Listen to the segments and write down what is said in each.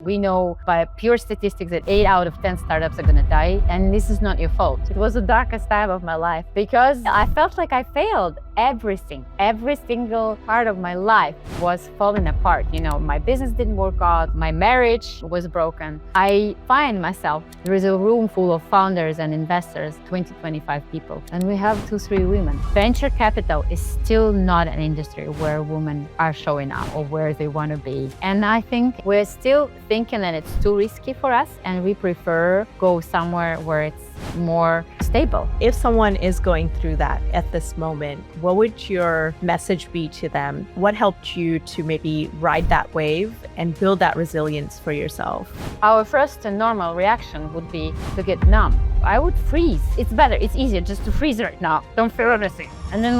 We know by pure statistics that 8 out of 10 startups are going to die, and this is not your fault. It was the darkest time of my life because I felt like I failed everything. Every single part of my life was falling apart. My business didn't work out, my marriage was broken. I find myself, there is a room full of founders and investors, 20, 25 people, and we have 2-3 women. Venture capital is still not an industry where women are showing up or where they want to be. And I think we're still thinking that it's too risky for us, and we prefer go somewhere where it's more stable. If someone is going through that at this moment, what would your message be to them? What helped you to maybe ride that wave and build that resilience for yourself? Our first and normal reaction would be to get numb. I would freeze. It's better, it's easier just to freeze right now. Don't feel anything. And then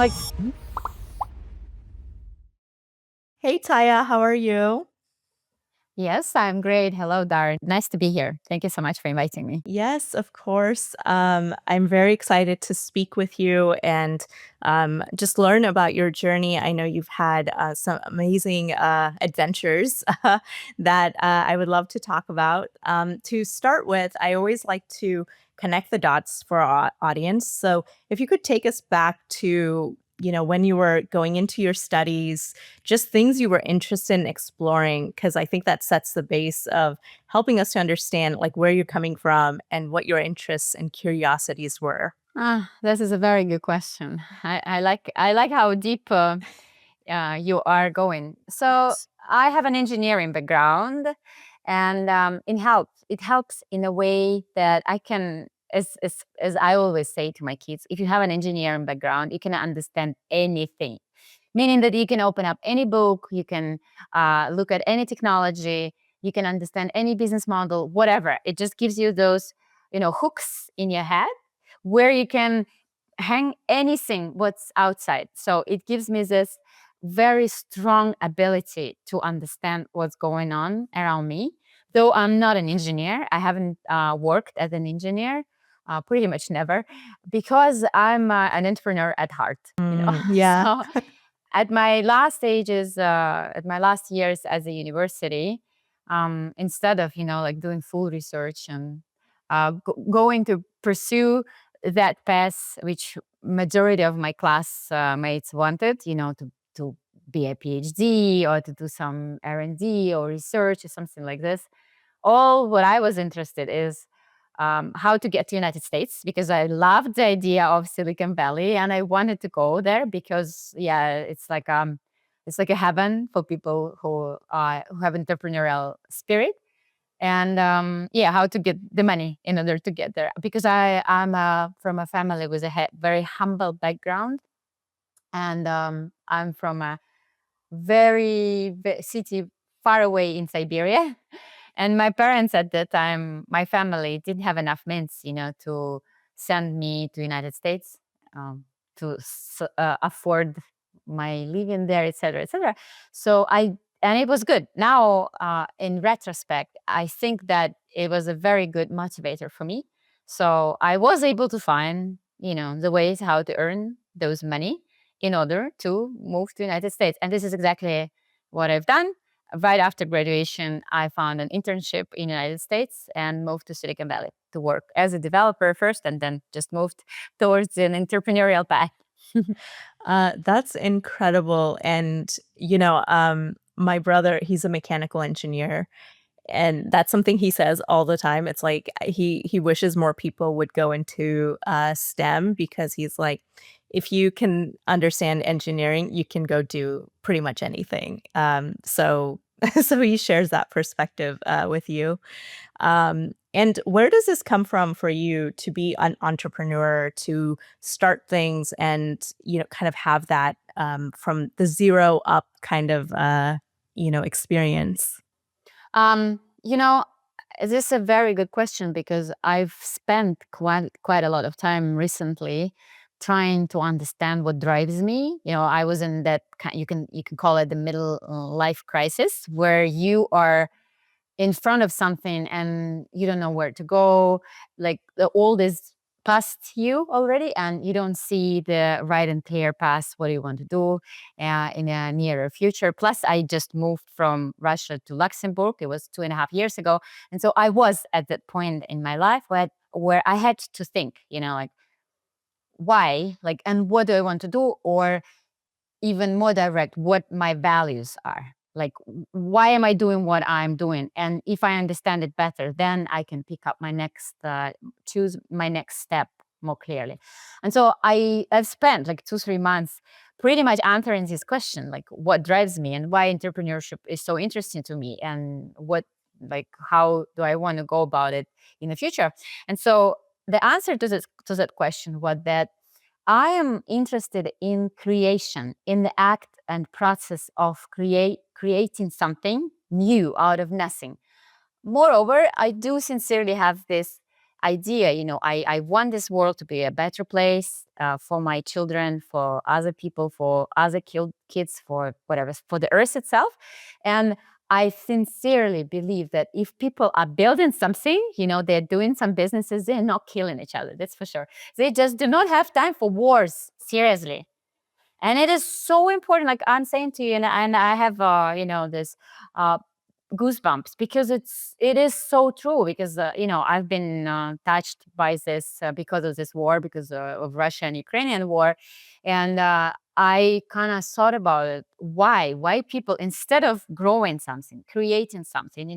Hey, Taya, how are you? Yes, I'm great. Hello, Dar. Nice to be here. Thank you so much for inviting me. Yes, of course. I'm very excited to speak with you and just learn about your journey. I know you've had some amazing adventures that I would love to talk about. To start with, I always like to connect the dots for our audience. So if you could take us back to when you were going into your studies, just things you were interested in exploring, because I think that sets the base of helping us to understand where you're coming from and what your interests and curiosities were. This is a very good question. I like how deep you are going. So I have an engineering background, and it helps in a way that I can, as I always say to my kids, if you have an engineering background, you can understand anything. Meaning that you can open up any book, you can look at any technology, you can understand any business model, whatever. It just gives you those, hooks in your head where you can hang anything what's outside. So it gives me this very strong ability to understand what's going on around me. Though I'm not an engineer, I haven't worked as an engineer, pretty much never, because I'm an entrepreneur at heart. Yeah. So at my last stages, at my last years as a university, instead of doing full research and going to pursue that path which majority of my classmates wanted, to be a PhD or to do some R&D or research or something like this. All what I was interested is how to get to United States, because I loved the idea of Silicon Valley and I wanted to go there because it's like a heaven for people who have entrepreneurial spirit, and how to get the money in order to get there, because I'm from a family with a very humble background, and I'm from a city far away in Siberia. And my parents at that time, my family didn't have enough means, to send me to United States, to afford my living there, etc., etc. And it was good. Now, in retrospect, I think that it was a very good motivator for me. So I was able to find, the ways how to earn those money in order to move to United States. And this is exactly what I've done. Right after graduation, I found an internship in the United States and moved to Silicon Valley to work as a developer first, and then just moved towards an entrepreneurial path. That's incredible. And, my brother, he's a mechanical engineer. And that's something he says all the time. It's like he wishes more people would go into STEM, because he's like, if you can understand engineering, you can go do pretty much anything. So so he shares that perspective with you. And where does this come from for you to be an entrepreneur, to start things and kind of have that from the zero up kind of experience? Um, you know, this is a very good question, because I've spent quite a lot of time recently trying to understand what drives me. I was in that you can call it the middle life crisis, where you are in front of something and you don't know where to go. All these past you already, and you don't see the right and clear path what you want to do in a nearer future. Plus, I just moved from Russia to Luxembourg. It was 2.5 years ago, and so I was at that point in my life where I had to think, like why, like, and what do I want to do, or even more direct, what my values are. Like, why am I doing what I'm doing? And if I understand it better, then I can pick up choose my next step more clearly. And so I've spent like 2-3 months pretty much answering this question, like what drives me and why entrepreneurship is so interesting to me, and how do I want to go about it in the future. And so the answer to that question was that I am interested in creation, in the act and process of creating something new out of nothing. Moreover, I do sincerely have this idea, I want this world to be a better place for my children, for other people, for other kids, for whatever, for the earth itself. And I sincerely believe that if people are building something, they're doing some businesses, they're not killing each other. That's for sure. They just do not have time for wars, seriously. And it is so important, like I'm saying to you, and I have, this uh, goosebumps, because it is so true, because I've been touched by this because of this war, because of Russia and Ukrainian war. And I kind of thought about it, why people, instead of growing something, creating something,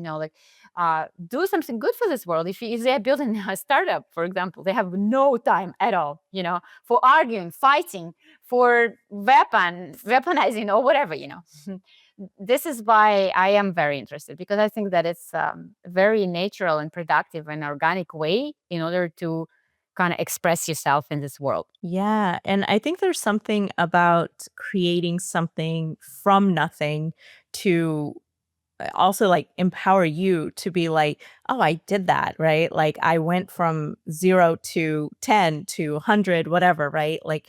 do something good for this world. If they're building a startup, for example, they have no time at all, for arguing, fighting, for weaponizing, or whatever. This is why I am very interested, because I think that it's very natural and productive and organic way in order to kind of express yourself in this world. Yeah, and I think there's something about creating something from nothing to also, like, empower you to be like, "Oh, I did that," right? Like, I went from 0 to 10 to 100, whatever, right? Like,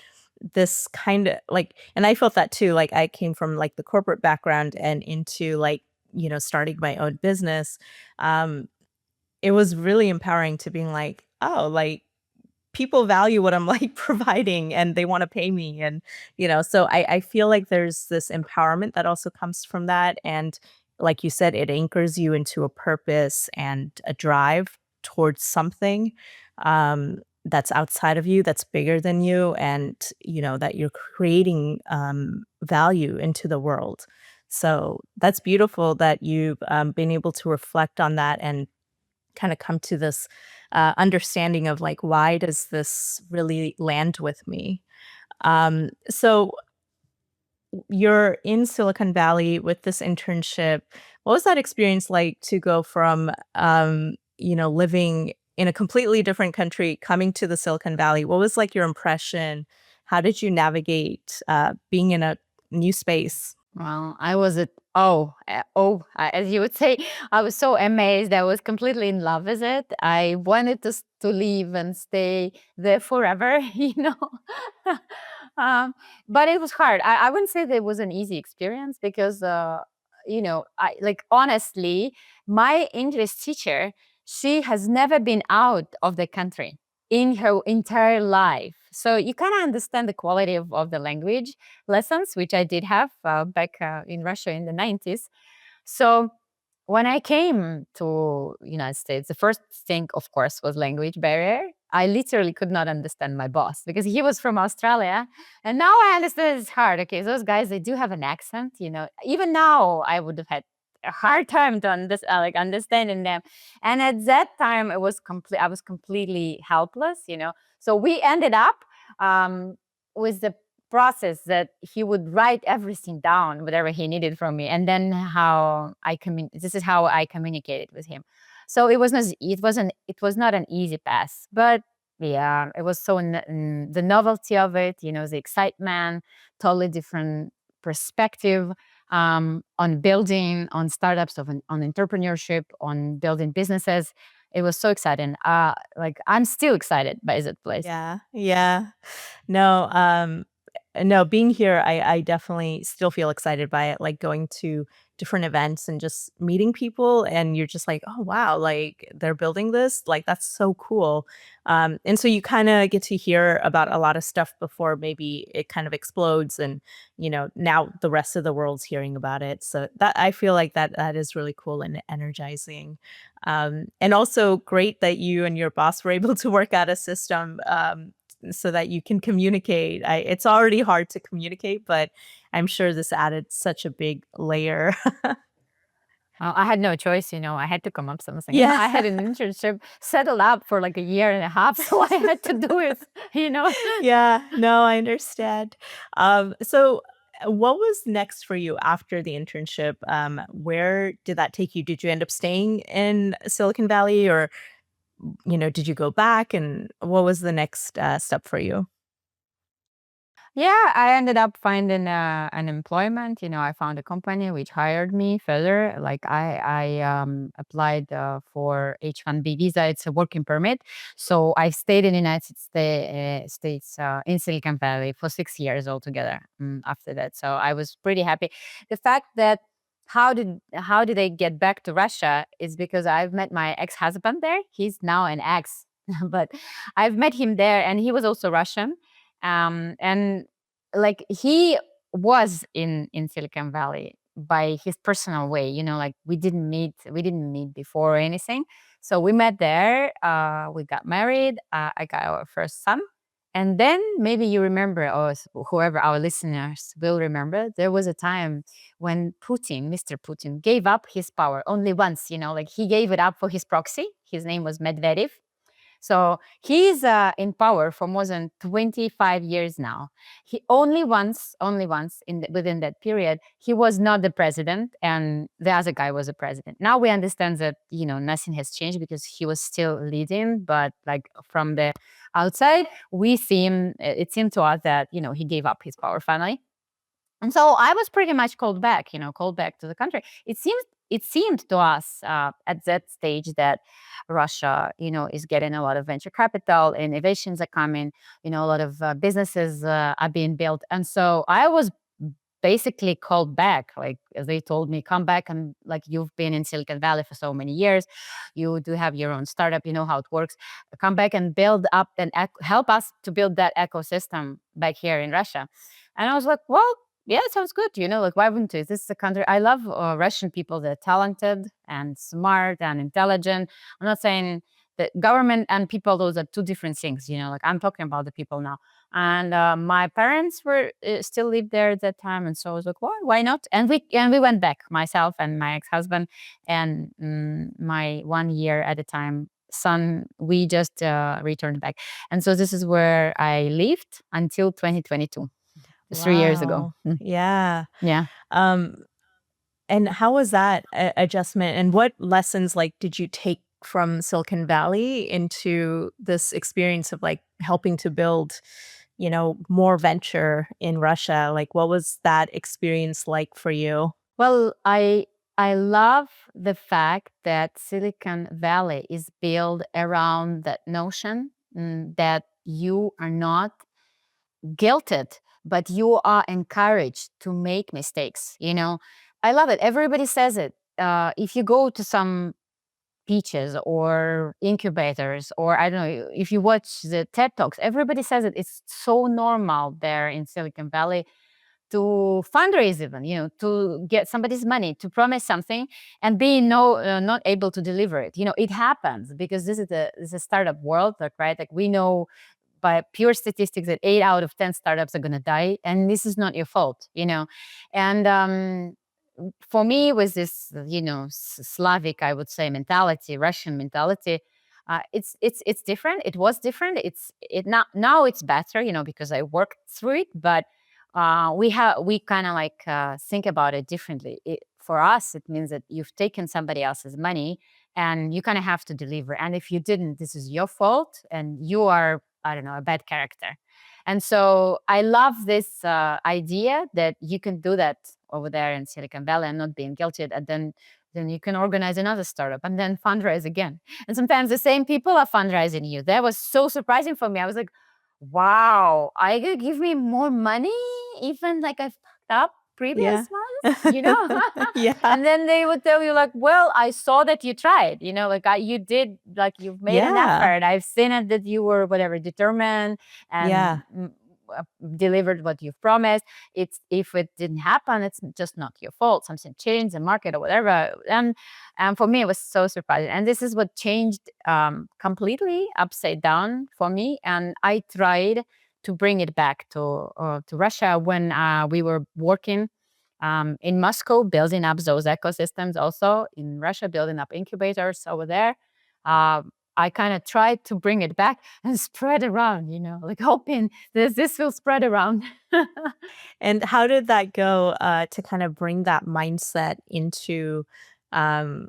this kinda like and I felt that too, like, I came from, like, the corporate background and into, like, starting my own business. Um, it was really empowering to being like, "Oh, like, people value what I'm like providing and they want to pay me." And, so I feel like there's this empowerment that also comes from that. And like you said, it anchors you into a purpose and a drive towards something that's outside of you, that's bigger than you, and, that you're creating value into the world. So that's beautiful that you've been able to reflect on that and kind of come to this understanding of like, why does this really land with me? So you're in Silicon Valley with this internship. What was that experience like to go from, living in a completely different country, coming to the Silicon Valley? What was like your impression? How did you navigate being in a new space? Well, I was as you would say, I was so amazed. I was completely in love with it. I wanted to leave and stay there forever, um, but it was hard. I wouldn't say that it was an easy experience, because, I like, honestly, my English teacher, she has never been out of the country in her entire life. So you kind of understand the quality of the language lessons, which I did have back in Russia in the 90s. So when I came to United States, the first thing, of course, was language barrier. I literally could not understand my boss, because he was from Australia, and now I understand it's hard. Okay, those guys, they do have an accent. Even now I would have had a hard time to understanding them. And at that time, I was completely helpless. So we ended up with the process that he would write everything down, whatever he needed from me, and then this is how I communicated with him. So it was not an easy path, but yeah, it was the novelty of it, the excitement, totally different perspective on building, on startups, on entrepreneurship, on building businesses. It was so exciting. Like, I'm still excited by that place. Yeah, yeah. No, no, being here, I definitely still feel excited by it, like going to different events and just meeting people, and you're just like, oh wow, like they're building this, like that's so cool. And so you kind of get to hear about a lot of stuff before maybe it kind of explodes, and now the rest of the world's hearing about it. So that, I feel like that is really cool and energizing. And also great that you and your boss were able to work out a system, so that you can communicate. It's already hard to communicate, but I'm sure this added such a big layer. I had no choice, I had to come up with something. Yeah. I had an internship settled up for like a year and a half, so I had to do it. Yeah, no, I understand. What was next for you after the internship? Where did that take you? Did you end up staying in Silicon Valley, or did you go back? And what was the next step for you? Yeah, I ended up finding an employment. I found a company which hired me further. Like I applied for H-1B visa. It's a working permit. So I stayed in the United States in Silicon Valley for 6 years altogether. After that, so I was pretty happy. The fact that how did I get back to Russia is because I've met my ex-husband there. He's now an ex, but I've met him there, and he was also Russian. And like he was in Silicon Valley by his personal way, like we didn't meet before or anything. So we met there, we got married, I got our first son. And then maybe you remember, or whoever our listeners will remember, there was a time when Mr. Putin gave up his power only once, like he gave it up for his proxy. His name was Medvedev. So he's in power for more than 25 years now. He only once within that period, he was not the president, and the other guy was a president. Now we understand that nothing has changed because he was still leading, but like from the outside, we seem it seemed to us that he gave up his power finally. And so I was pretty much called back to the country. It seemed to us at that stage that Russia, is getting a lot of venture capital, innovations are coming, a lot of businesses are being built. And so I was basically called back. Like they told me, come back, and like you've been in Silicon Valley for so many years, you do have your own startup, you know how it works. Come back and build up and help us to build that ecosystem back here in Russia. And I was like, well, yeah, it sounds good. Like, why wouldn't you? This is a country. I love Russian people. They're talented and smart and intelligent. I'm not saying that government and people, those are two different things. Like I'm talking about the people now. And my parents were still lived there at that time, and so I was like, why not? And we went back, myself and my ex-husband and my 1 year at a time son. We just returned back, and so this is where I lived until 2022. 3 years ago. Wow. Yeah. Yeah. Um, and how was that adjustment? And what lessons like did you take from Silicon Valley into this experience of like helping to build, more venture in Russia? Like, what was that experience like for you? Well, I love the fact that Silicon Valley is built around that notion, that you are not guilted, but you are encouraged to make mistakes. I love it. Everybody says it. If you go to some beaches or incubators, or I don't know, if you watch the TED Talks, everybody says it. It's so normal there in Silicon Valley to fundraise, even to get somebody's money, to promise something and be not able to deliver it. It happens because this is a startup world, like, right? Like we know by pure statistics that 8 out of 10 startups are going to die, and this is not your fault. And for me, with this Slavic, I would say, mentality, Russian mentality, it's different. It was different. Now it's better, because I worked through it. But we kind of like think about it differently. For us, it means that you've taken somebody else's money and you kind of have to deliver. And if you didn't, this is your fault, and you are, I don't know, a bad character. And so I love this idea that you can do that over there in Silicon Valley and not being guilty. And then you can organize another startup and then fundraise again. And sometimes the same people are fundraising you. That was so surprising for me. I was like, wow, are you gonna give me more money? Even like I fucked up previous Yeah. months. Yeah. And then they would tell you like, well, I saw that you tried, like you did, like you've made an Yeah. effort. I've seen it that you were whatever determined and Yeah. uh, delivered what you've promised. It's if it didn't happen, it's just not your fault. Something changed the market or whatever. And for me, it was so surprising. And this is what changed completely upside down for me. And I tried to bring it back to Russia when we were working in Moscow, building up those ecosystems. Also in Russia, building up incubators over there. I kind of tried to bring it back and spread around, like hoping this will spread around. And how did that go, to kind of bring that mindset into, um,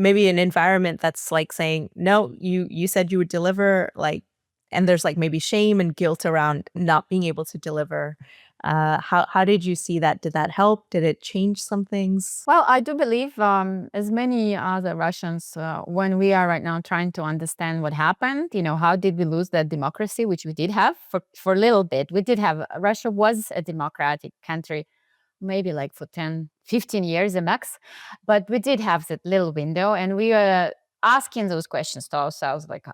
maybe an environment that's like saying, "No, you said you would deliver," like, and there's like maybe shame and guilt around not being able to deliver. How did you see that? Did that help? Did it change some things? Well, I do believe, as many other Russians, when we are right now trying to understand what happened, how did we lose that democracy, which we did have for a little bit. We did have, Russia was a democratic country, maybe like for 10, 15 years a max. But we did have that little window, and we were asking those questions to ourselves, like,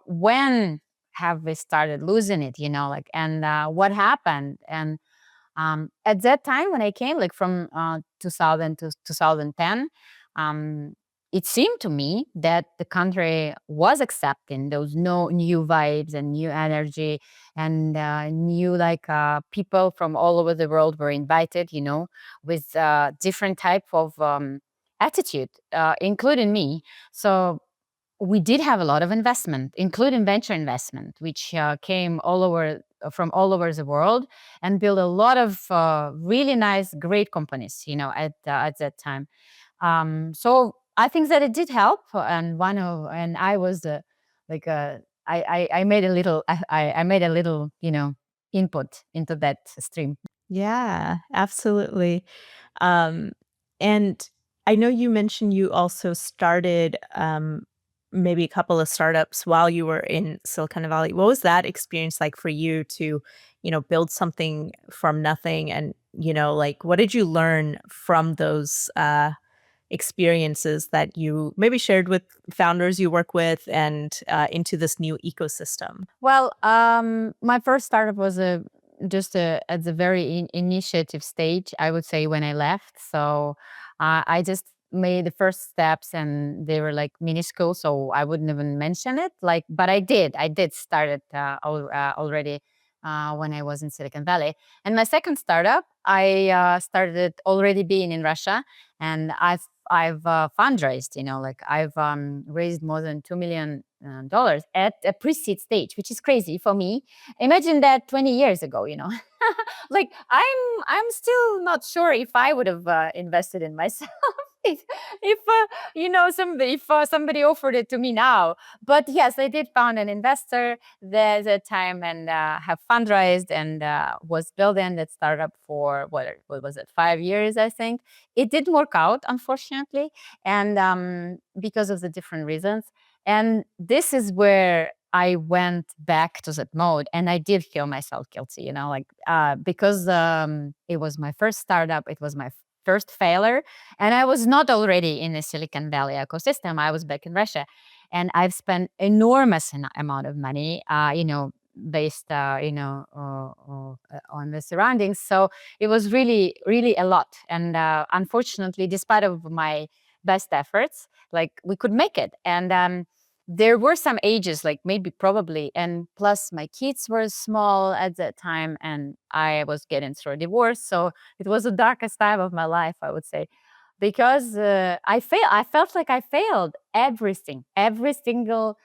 when have we started losing it, like, and what happened? And at that time when I came, like from 2000 to 2010, um, it seemed to me that the country was accepting those no new vibes and new energy and new like people from all over the world were invited, with different type of attitude, including me. So we did have a lot of investment, including venture investment, which came all over from all over the world and built a lot of really nice, great companies. At that time. So I think that it did help, and I was like I made a little I made a little input into that stream. Yeah, absolutely. Um, and I know you mentioned you also started, maybe a couple of startups while you were in Silicon Valley. What was that experience like for you to, build something from nothing? And, like, what did you learn from those experiences that you maybe shared with founders you work with and into this new ecosystem? Well, my first startup was at the very initiative stage, I would say, when I left. So I just made the first steps, and they were like minuscule, so I wouldn't even mention it. Like, but I did start it already when I was in Silicon Valley. And my second startup, I started it already being in Russia, and I've fundraised, like I've raised more than $2 million at a pre-seed stage, which is crazy for me. Imagine that 20 years ago, like I'm still not sure if I would have invested in myself if somebody offered it to me now. But yes, I did found an investor there at that time and have fundraised and was building that startup for what was it, 5 years, I think. It didn't work out, unfortunately, and because of the different reasons. And this is where I went back to that mode, and I did feel myself guilty, like because it was my first startup, it was my first failure, and I was not already in the Silicon Valley ecosystem. I was back in Russia, and I've spent enormous amount of money, based, on the surroundings. So it was really, really a lot. And unfortunately, despite of my best efforts, like we could make it. And there were some ages, like maybe probably, and plus my kids were small at that time, and I was getting through a divorce. So it was the darkest time of my life, I would say, because I felt like I failed everything. Every single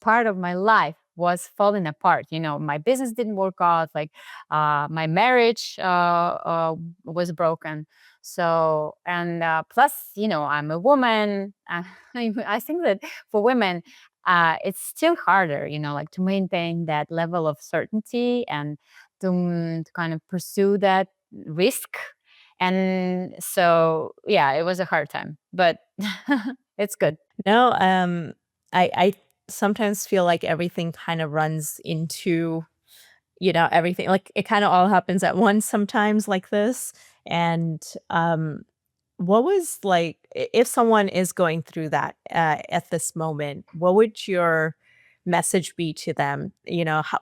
part of my life was falling apart. My business didn't work out. Like my marriage was broken. So and plus, I'm a woman. I think that for women, it's still harder. Like to maintain that level of certainty and to kind of pursue that risk. And so, yeah, it was a hard time, but it's good. No, I sometimes feel like everything kind of runs into everything, like, it kinda all happens at once sometimes like this, and, what was, like if someone is going through that, at this moment, what would your message be to them?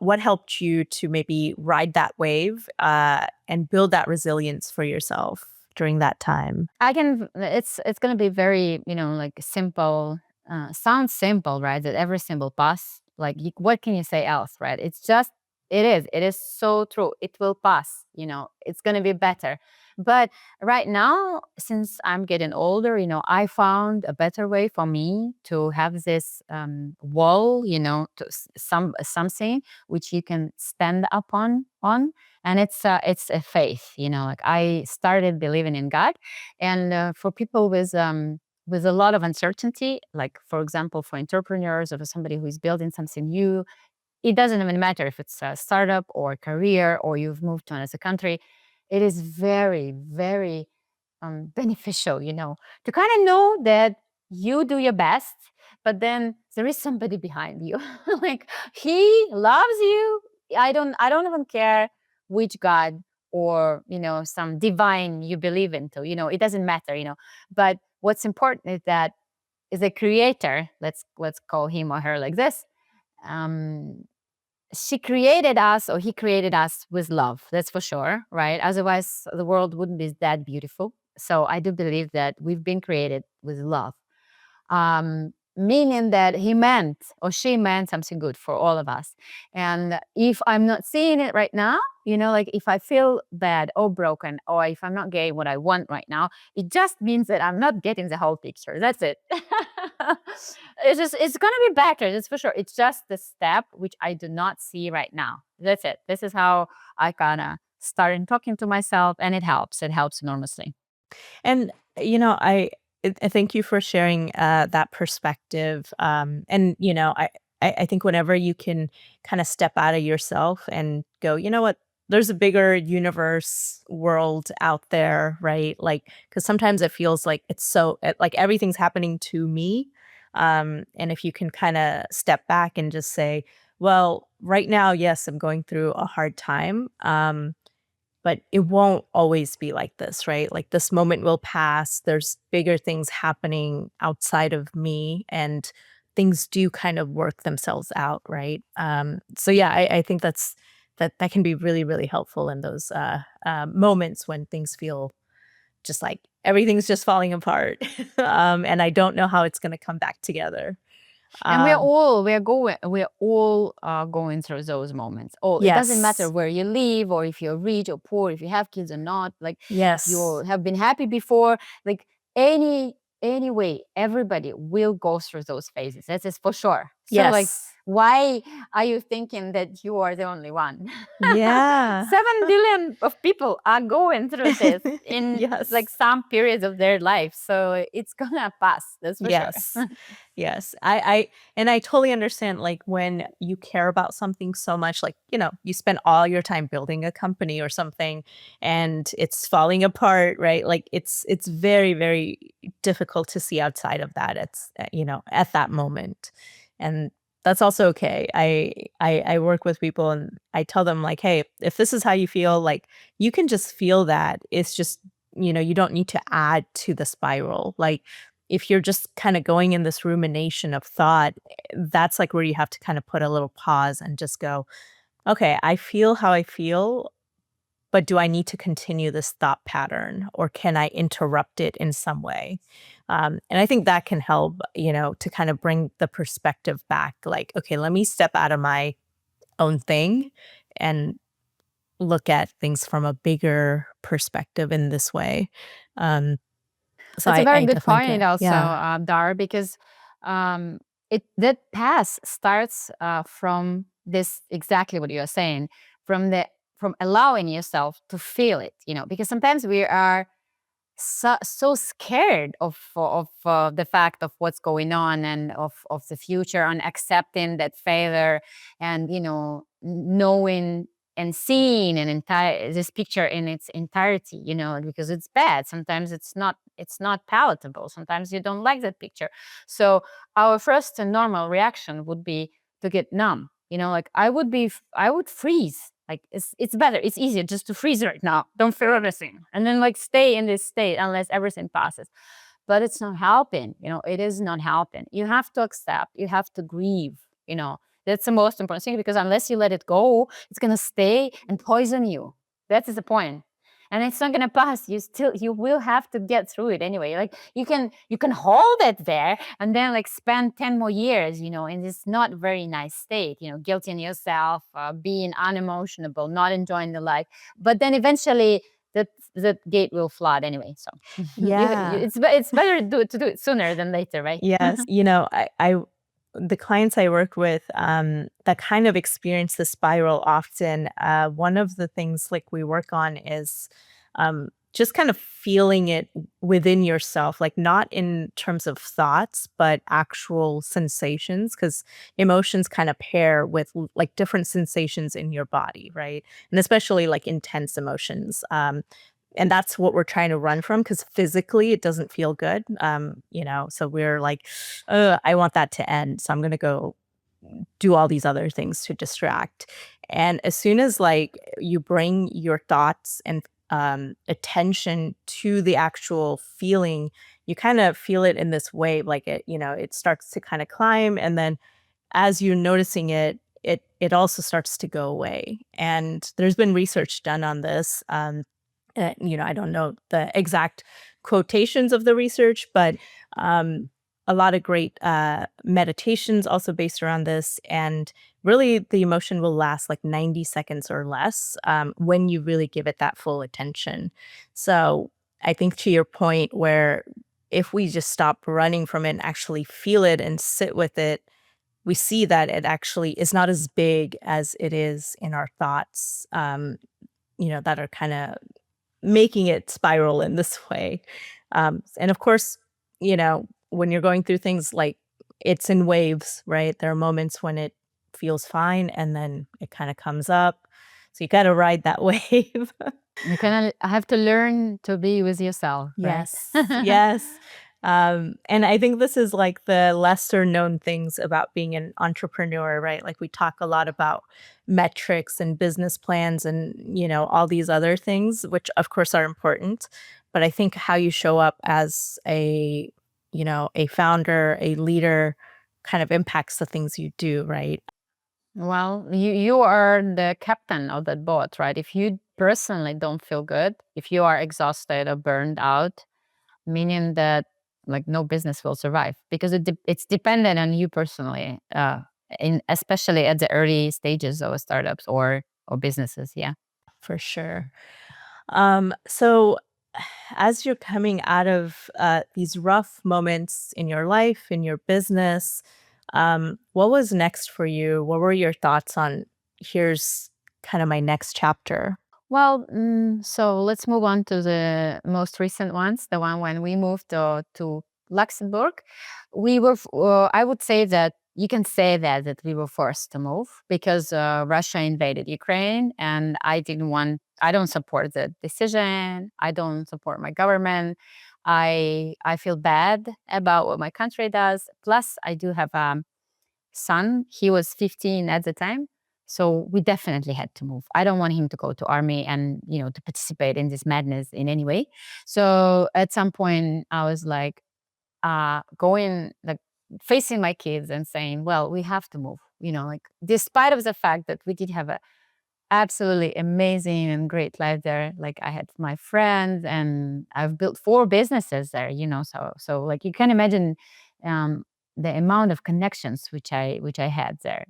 What helped you to maybe ride that wave, and build that resilience for yourself during that time? It's gonna be very, like simple, sounds simple, right? That every simple pass, like what can you say else, right? It is so true. It will pass, it's gonna be better. But right now, since I'm getting older, I found a better way for me to have this wall, something which you can stand upon on, and it's a faith, like I started believing in God. And for people with a lot of uncertainty, like for example, for entrepreneurs or for somebody who is building something new, it doesn't even matter if it's a startup or a career or you've moved to another country. It is very, very beneficial, to kind of know that you do your best, but then there is somebody behind you. Like he loves you. I don't even care which God or some divine you believe into. It doesn't matter. But what's important is that is a creator. Let's call him or her like this. Um, she created us or he created us with love, that's for sure, right? Otherwise the world wouldn't be that beautiful. So I do believe that we've been created with love, meaning that he meant or she meant something good for all of us. And if I'm not seeing it right now, like if I feel bad or broken, or if I'm not getting what I want right now, it just means that I'm not getting the whole picture. That's it. It's gonna be better, that's for sure. It's just the step which I do not see right now. That's it. This is how I kind of started talking to myself, and it helps enormously. And, I thank you for sharing, that perspective, and, I think whenever you can kinda step out of yourself and go, "You know what? There's a bigger universe, world out there," right? Like, because sometimes it feels like like everything's happening to me, and if you can kinda step back and just say, "Well, right now, yes, I'm going through a hard time, but it won't always be like this, right? Like this moment will pass. There's bigger things happening outside of me, and things do kind of work themselves out, right? So yeah, I think that can be really, really helpful in those moments when things feel just like everything's just falling apart, and I don't know how it's going to come back together. And we're Um, all we're all going through those moments. All it doesn't matter yes, where you live or if you're rich or poor, if you have kids or not, like if you yes, have been happy before, like anyway, everybody will go through those phases. That is for sure. So like yes, why are you thinking that you are the only one? yeah, 7 billion of people are going through this in like yes. some periods of their life. So it's gonna pass, that's for sure. Yes. Yes. I totally understand, like, when you care about something so much, like, you spend all your time building a company or something and it's falling apart, right? Like, it's very, very difficult to see outside of that. It's, at that moment. And that's also okay. I work with people and I tell them like, "Hey, if this is how you feel, like, you can just feel that. It's just, you don't need to add to the spiral." Like, if you're just kinda going in this rumination of thought, that's, like, where you have to kinda put a little pause and just go, "Okay, I feel how I feel, but do I need to continue this thought pattern, or can I interrupt it in some way?" And I think that can help, to kind of bring the perspective back, like, "Okay, let me step out of my own thing and look at things from a bigger perspective in this way." Um, so That's a very I good definitely point get also, yeah. Dara, because um, it that path starts from this exactly what you're saying, from allowing yourself to feel it, because sometimes we are so scared of the fact of what's going on and of the future, and accepting that failure, and knowing and seeing an entire this picture in its entirety, because it's bad. Sometimes it's not palatable. Sometimes you don't like that picture. So our first and normal reaction would be to get numb. Like I would freeze. Like it's better, it's easier just to freeze right now, don't feel anything, and then like stay in this state unless everything passes. But it's not helping, it is not helping. You have to accept, you have to grieve, that's the most important thing, because unless you let it go, it's going to stay and poison you. That is the point. And it's not going to pass. You will have to get through it anyway. Like you can hold it there and then like spend 10 more years, in this not very nice state, guilting yourself, being unemotional, not enjoying the life. But then eventually that gate will flood anyway. So Yeah. it's better to do it sooner than later, right? Yes. I the clients I work with, that kind of experience the spiral often, one of the things like we work on is, just kind of feeling it within yourself, like not in terms of thoughts, but actual sensations, because emotions kind of pair with like different sensations in your body, right? And especially like intense emotions. And that's what we're trying to run from because physically it doesn't feel good. So we're like, I want that to end. So I'm going to go do all these other things to distract. And as soon as like you bring your thoughts and attention to the actual feeling, you kind of feel it in this wave, like it starts to kind of climb. And then as you're noticing it, it also starts to go away. And there's been research done on this. I don't know the exact quotations of the research, but um, a lot of great meditations also based around this. And really, the emotion will last like 90 seconds or less when you really give it that full attention. So I think to your point, where if we just stop running from it and actually feel it and sit with it, we see that it actually is not as big as it is in our thoughts, that are kind of making it spiral in this way. And of course, when you're going through things like it's in waves, right? There are moments when it feels fine and then it kind of comes up. So you got to ride that wave. You kind of have to learn to be with yourself, right? Yes. Yes. And I think this is like the lesser known things about being an entrepreneur, right? Like we talk a lot about metrics and business plans and, all these other things, which of course are important. But I think how you show up as a founder, a leader kind of impacts the things you do, right? Well, you are the captain of that boat, right? If you personally don't feel good, if you are exhausted or burned out, meaning that like no business will survive, because it's dependent on you personally, especially at the early stages of startups or businesses. Yeah. For sure. So as you're coming out of these rough moments in your life, in your business, what was next for you? What were your thoughts on here's kind of my next chapter? Well, so let's move on to the most recent ones, the one when we moved to Luxembourg. I would say that you can say that we were forced to move because Russia invaded Ukraine, and I don't support the decision. I don't support my government. I feel bad about what my country does. Plus, I do have son. He was 15 at the time. So we definitely had to move. I don't want him to go to army and, to participate in this madness in any way. So at some point I was like, going, like facing my kids and saying, well, we have to move, like despite of the fact that we did have a absolutely amazing and great life there. Like I had my friends and I've built 4 businesses there, so like you can imagine um the amount of connections which I had there,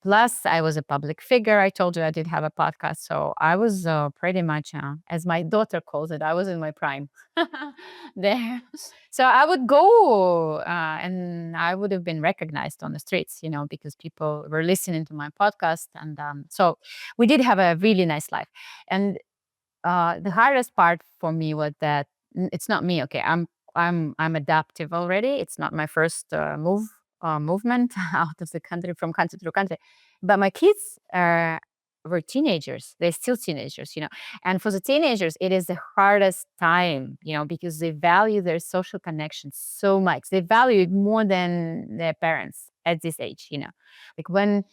Plus I was a public figure. I told you I did have a podcast, so I was pretty much as my daughter calls it, I was in my prime there. So I would go and I would have been recognized on the streets, because people were listening to my podcast. And so we did have a really nice life. And the hardest part for me was that it's not me. Okay, I'm adaptive already. It's not my first movement out of the country, from country to country. But my kids were teenagers. They're still teenagers, And for the teenagers, it is the hardest time, because they value their social connections so much. They value it more than their parents at this age, Like when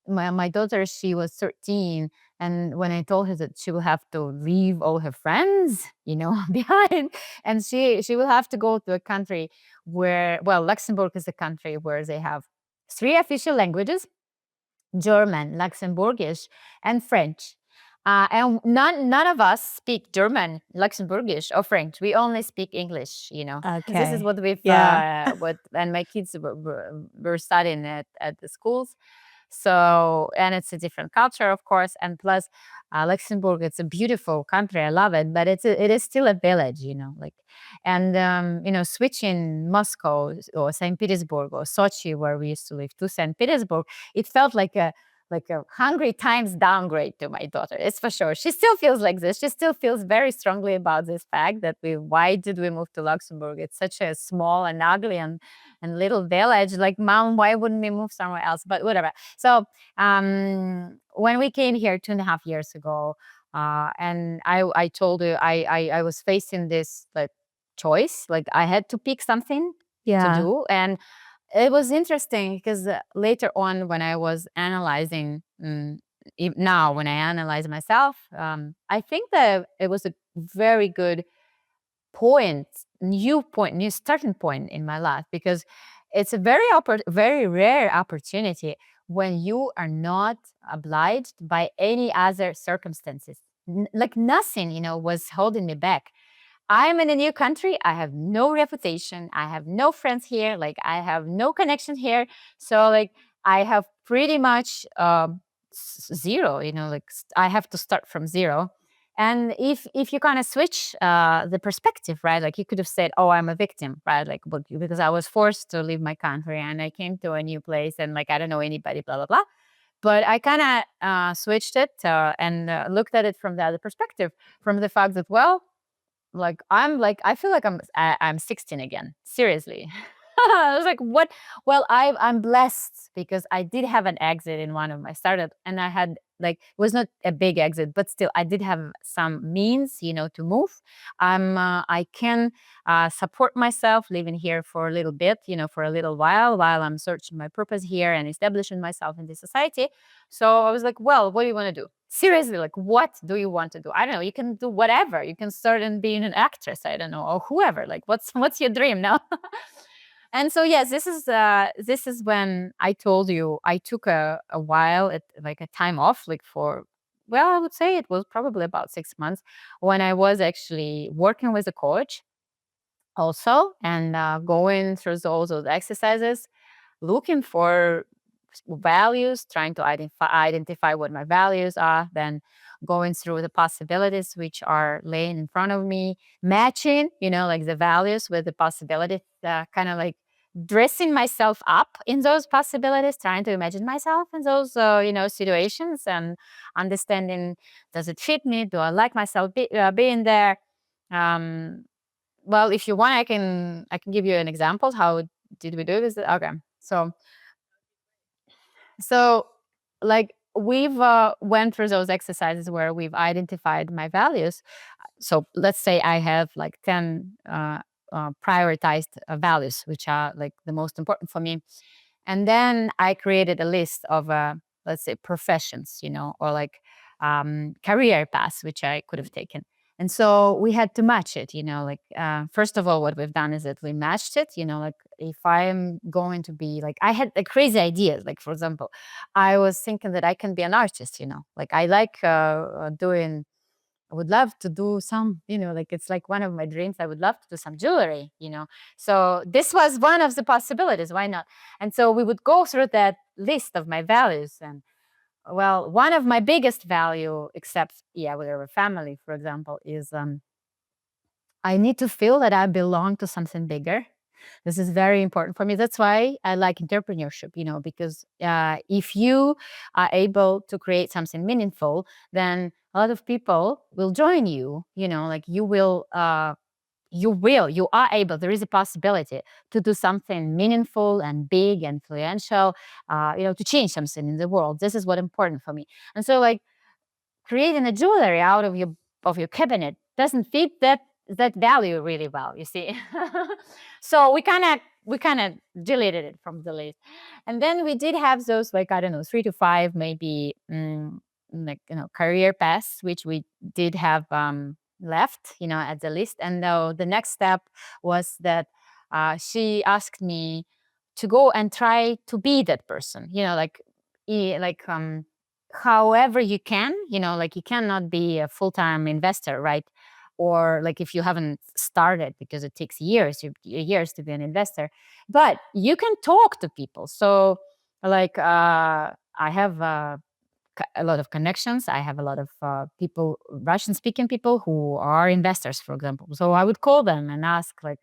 my daughter, she was 13, and when I told her that she will have to leave all her friends, behind, and she will have to go to a country where, well, Luxembourg is a country where they have three official languages: German, Luxembourgish, and French. And none of us speak German, Luxembourgish, or French. We only speak English. This is Okay. what we've Yeah. what and my kids were studying at the schools. So, and it's a different culture, of course, and plus, Luxembourg, it's a beautiful country. I love it, but it is still a village, like, and switching Moscow or St. Petersburg or Sochi, where we used to live, to St. Petersburg, it felt like a hungry times downgrade to my daughter. It's for sure. She still feels like this. She still feels very strongly about this fact that why did we move to Luxembourg? It's such a small and ugly and little village. Like, mom, why wouldn't we move somewhere else? But whatever. So when we came here 2.5 years ago, and I told you I was facing this like choice, like I had to pick something to Yeah. do. And it was interesting because later on, when I was analyzing, now when I analyze myself, I think that it was a very good new starting point in my life, because it's a very rare opportunity when you are not obliged by any other circumstances. Like nothing, was holding me back. I'm in a new country. I have no reputation. I have no friends here. Like, I have no connection here. So, like, I have pretty much zero. Like, I have to start from zero. And if you kind of switch the perspective, right? Like, you could have said, "Oh, I'm a victim," right? Like, because I was forced to leave my country and I came to a new place and like I don't know anybody, blah blah blah. But I kind of switched it and looked at it from the other perspective, from the fact that, well, like I feel like I'm 16 again. Seriously. I was like, what? Well, I'm blessed because I did have an exit in one of my startup, and I had, like, it was not a big exit, but still I did have some means, to move. I can support myself living here for a little bit, for a little while I'm searching my purpose here and establishing myself in this society. So I was like, well, what do you want to do? Seriously, like, what do you want to do? I don't know. You can do whatever. You can start in being an actress. I don't know, or whoever. Like, what's your dream now? And so, yes, this is when I told you I took a while, like a time off, like for, well, I would say it was probably about 6 months, when I was actually working with a coach also, and going through all those exercises, looking for values, trying to identify what my values are, then going through the possibilities which are laying in front of me, matching, like the values with the possibilities, kind of like dressing myself up in those possibilities, trying to imagine myself in those, situations, and understanding, does it fit me? Do I like myself being there? Um, well, if you want, I can give you an example. How did we do this? Okay, so, like, we've went through those exercises where we've identified my values. So let's say I have like 10 prioritized values, which are like the most important for me. And then I created a list of, let's say, professions, or like career paths, which I could have taken. And so we had to match it, like, first of all, what we've done is that we matched it, like, if I'm going to be like, I had crazy ideas. Like, for example, I was thinking that I can be an artist, like I like doing, I would love to do some, like, it's like one of my dreams. I would love to do some jewelry, So this was one of the possibilities. Why not? And so we would go through that list of my values. And, well, one of my biggest value, except, yeah, with our family, for example, is I need to feel that I belong to something bigger. This is very important for me. That's why I like entrepreneurship, because if you are able to create something meaningful, then a lot of people will join you. Like, you are able, there is a possibility to do something meaningful and big and influential, to change something in the world. This is what important for me. And so, like, creating a jewelry out of your cabinet doesn't fit that value really well, you see. So we kind of we kind of deleted it from the list. And then we did have those, like, I don't know, 3 to 5 maybe, like, career paths, which we did have left, at the list. And though the next step was that she asked me to go and try to be that person, like, like, however you can, like, you cannot be a full-time investor, right? Or like, if you haven't started, because it takes years to be an investor, but you can talk to people. So, like, I have a lot of connections. I have a lot of people, Russian speaking people, who are investors, for example. So I would call them and ask, like,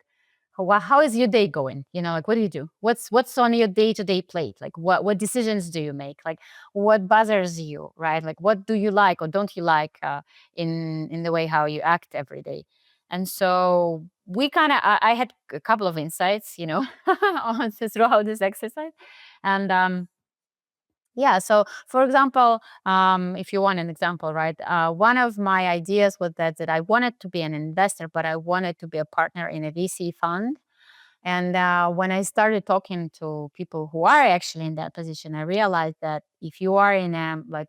how is your day going? Like, what do you do? What's on your day-to-day plate? Like, what decisions do you make? Like, what bothers you, right? Like, what do you like or don't you like in the way how you act every day? And so we kind of, I had a couple of insights, throughout this exercise. And yeah. So, for example, if you want an example, right? One of my ideas was that I wanted to be an investor, but I wanted to be a partner in a VC fund. And when I started talking to people who are actually in that position, I realized that if you are in a, like,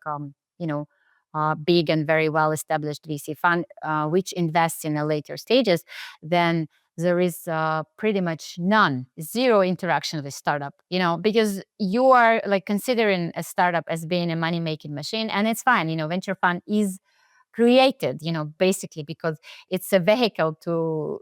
big and very well established VC fund, which invests in the later stages, then there is pretty much zero interaction with startup, because you are, like, considering a startup as being a money making machine, and it's fine. Venture fund is created, basically because it's a vehicle to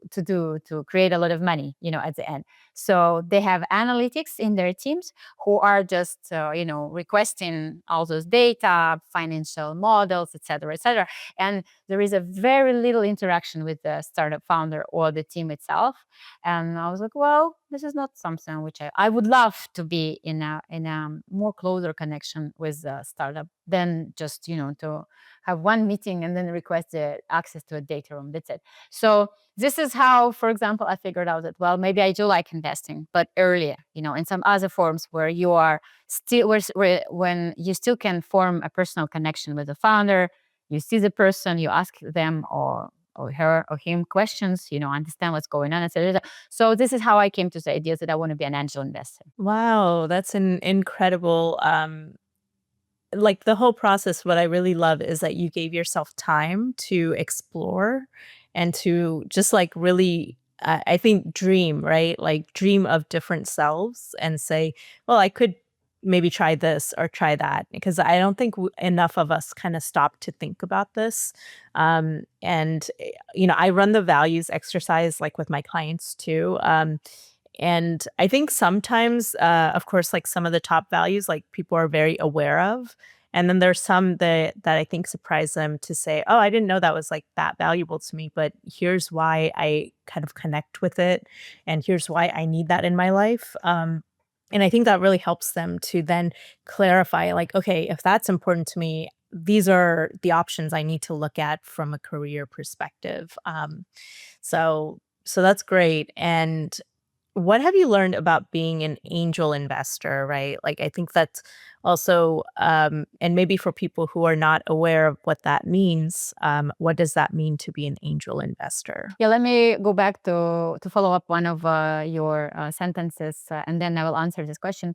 create a lot of money, at the end. So they have analytics in their teams who are just requesting all those data, financial models, etc., etc. And there is a very little interaction with the startup founder or the team itself. And I was like, well, this is not something which I would love to be in a more closer connection with the startup than just to have one meeting and then request the access to a data room. That's it. So this is how, for example, I figured out that, well, maybe I do like investing, but earlier, in some other forms where you are still, when you still can form a personal connection with the founder, you see the person, you ask them or her or him questions, understand what's going on, etc. So this is how I came to the idea that I want to be an angel investor. Wow, that's an incredible, like, the whole process, what I really love is that you gave yourself time to explore and to just, like, really, I think, dream, right? Like, dream of different selves and say, well, I could maybe try this or try that, because I don't think enough of us kind of stop to think about this. And I run the values exercise, like, with my clients too. And I think sometimes, of course, like, some of the top values, like, people are very aware of. And then there's some that I think surprise them to say, oh, I didn't know that was, like, that valuable to me, but here's why I kind of connect with it. And here's why I need that in my life. And I think that really helps them to then clarify, like, okay, if that's important to me, these are the options I need to look at from a career perspective. So that's great. And what have you learned about being an angel investor, right? Like, I think that's also, and maybe for people who are not aware of what that means, what does that mean to be an angel investor? Yeah, let me go back to follow up one of your sentences, and then I will answer this question.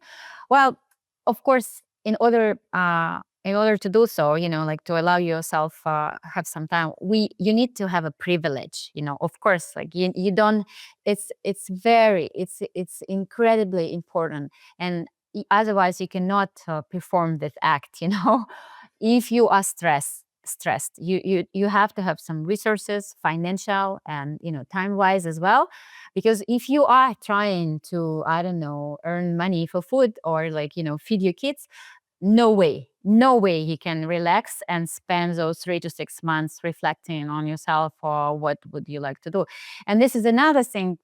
Well, of course, in order to do so, like, to allow yourself have some time, you need to have a privilege. Of course, like, you don't. It's incredibly important, and otherwise you cannot perform this act. If you are stressed, you have to have some resources, financial and time wise as well, because if you are trying to, I don't know, earn money for food or, like, feed your kids, no way you can relax and spend those 3 to 6 months reflecting on yourself or what would you like to do. And this is another thing.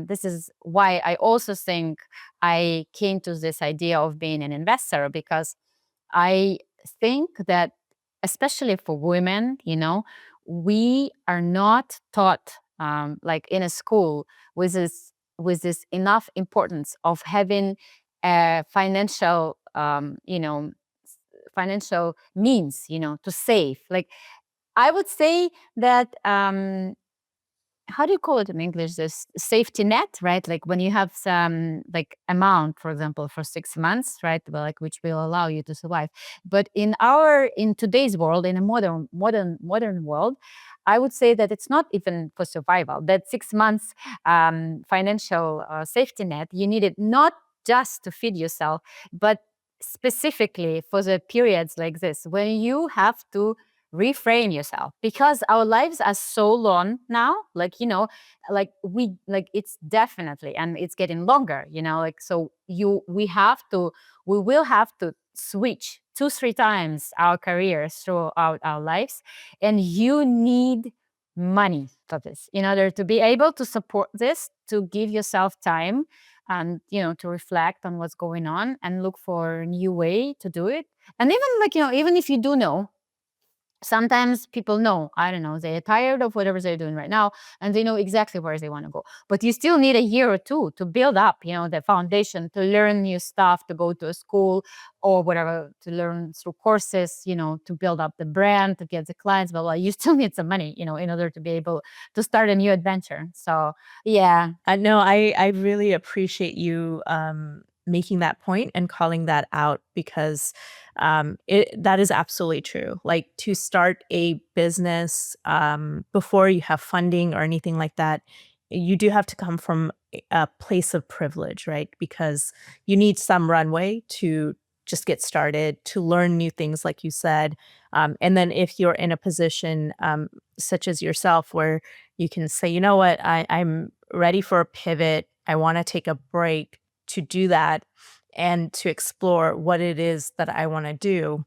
This is why I also think I came to this idea of being an investor, because I think that, especially for women, we are not taught, like, in a school with this enough importance of having a financial means, to save. Like, I would say that how do you call it in English? This safety net, right? Like when you have some like amount, for example, for 6 months, right? Well, like which will allow you to survive. But in today's world, in a modern world, I would say that it's not even for survival. That 6 months financial safety net, you need it not just to feed yourself, but specifically for the periods like this when you have to reframe yourself, because our lives are so long now, like like it's definitely, and it's getting longer, like so you we will have to switch 2 3 times our careers throughout our lives, and you need money for this in order to be able to support this, to give yourself time and to reflect on what's going on and look for a new way to do it. And even even if you do know, sometimes people know, I don't know, they're tired of whatever they're doing right now and they know exactly where they want to go. But you still need a year or two to build up, the foundation, to learn new stuff, to go to a school or whatever, to learn through courses, to build up the brand, to get the clients, blah, blah. You still need some money, in order to be able to start a new adventure. So, yeah. No, I really appreciate you making that point and calling that out because that is absolutely true. Like to start a business before you have funding or anything like that, you do have to come from a place of privilege, right? Because you need some runway to just get started, to learn new things, like you said. And then if you're in a position such as yourself where you can say, you know what, I'm ready for a pivot. I want to take a break to do that and to explore what it is that I want to do.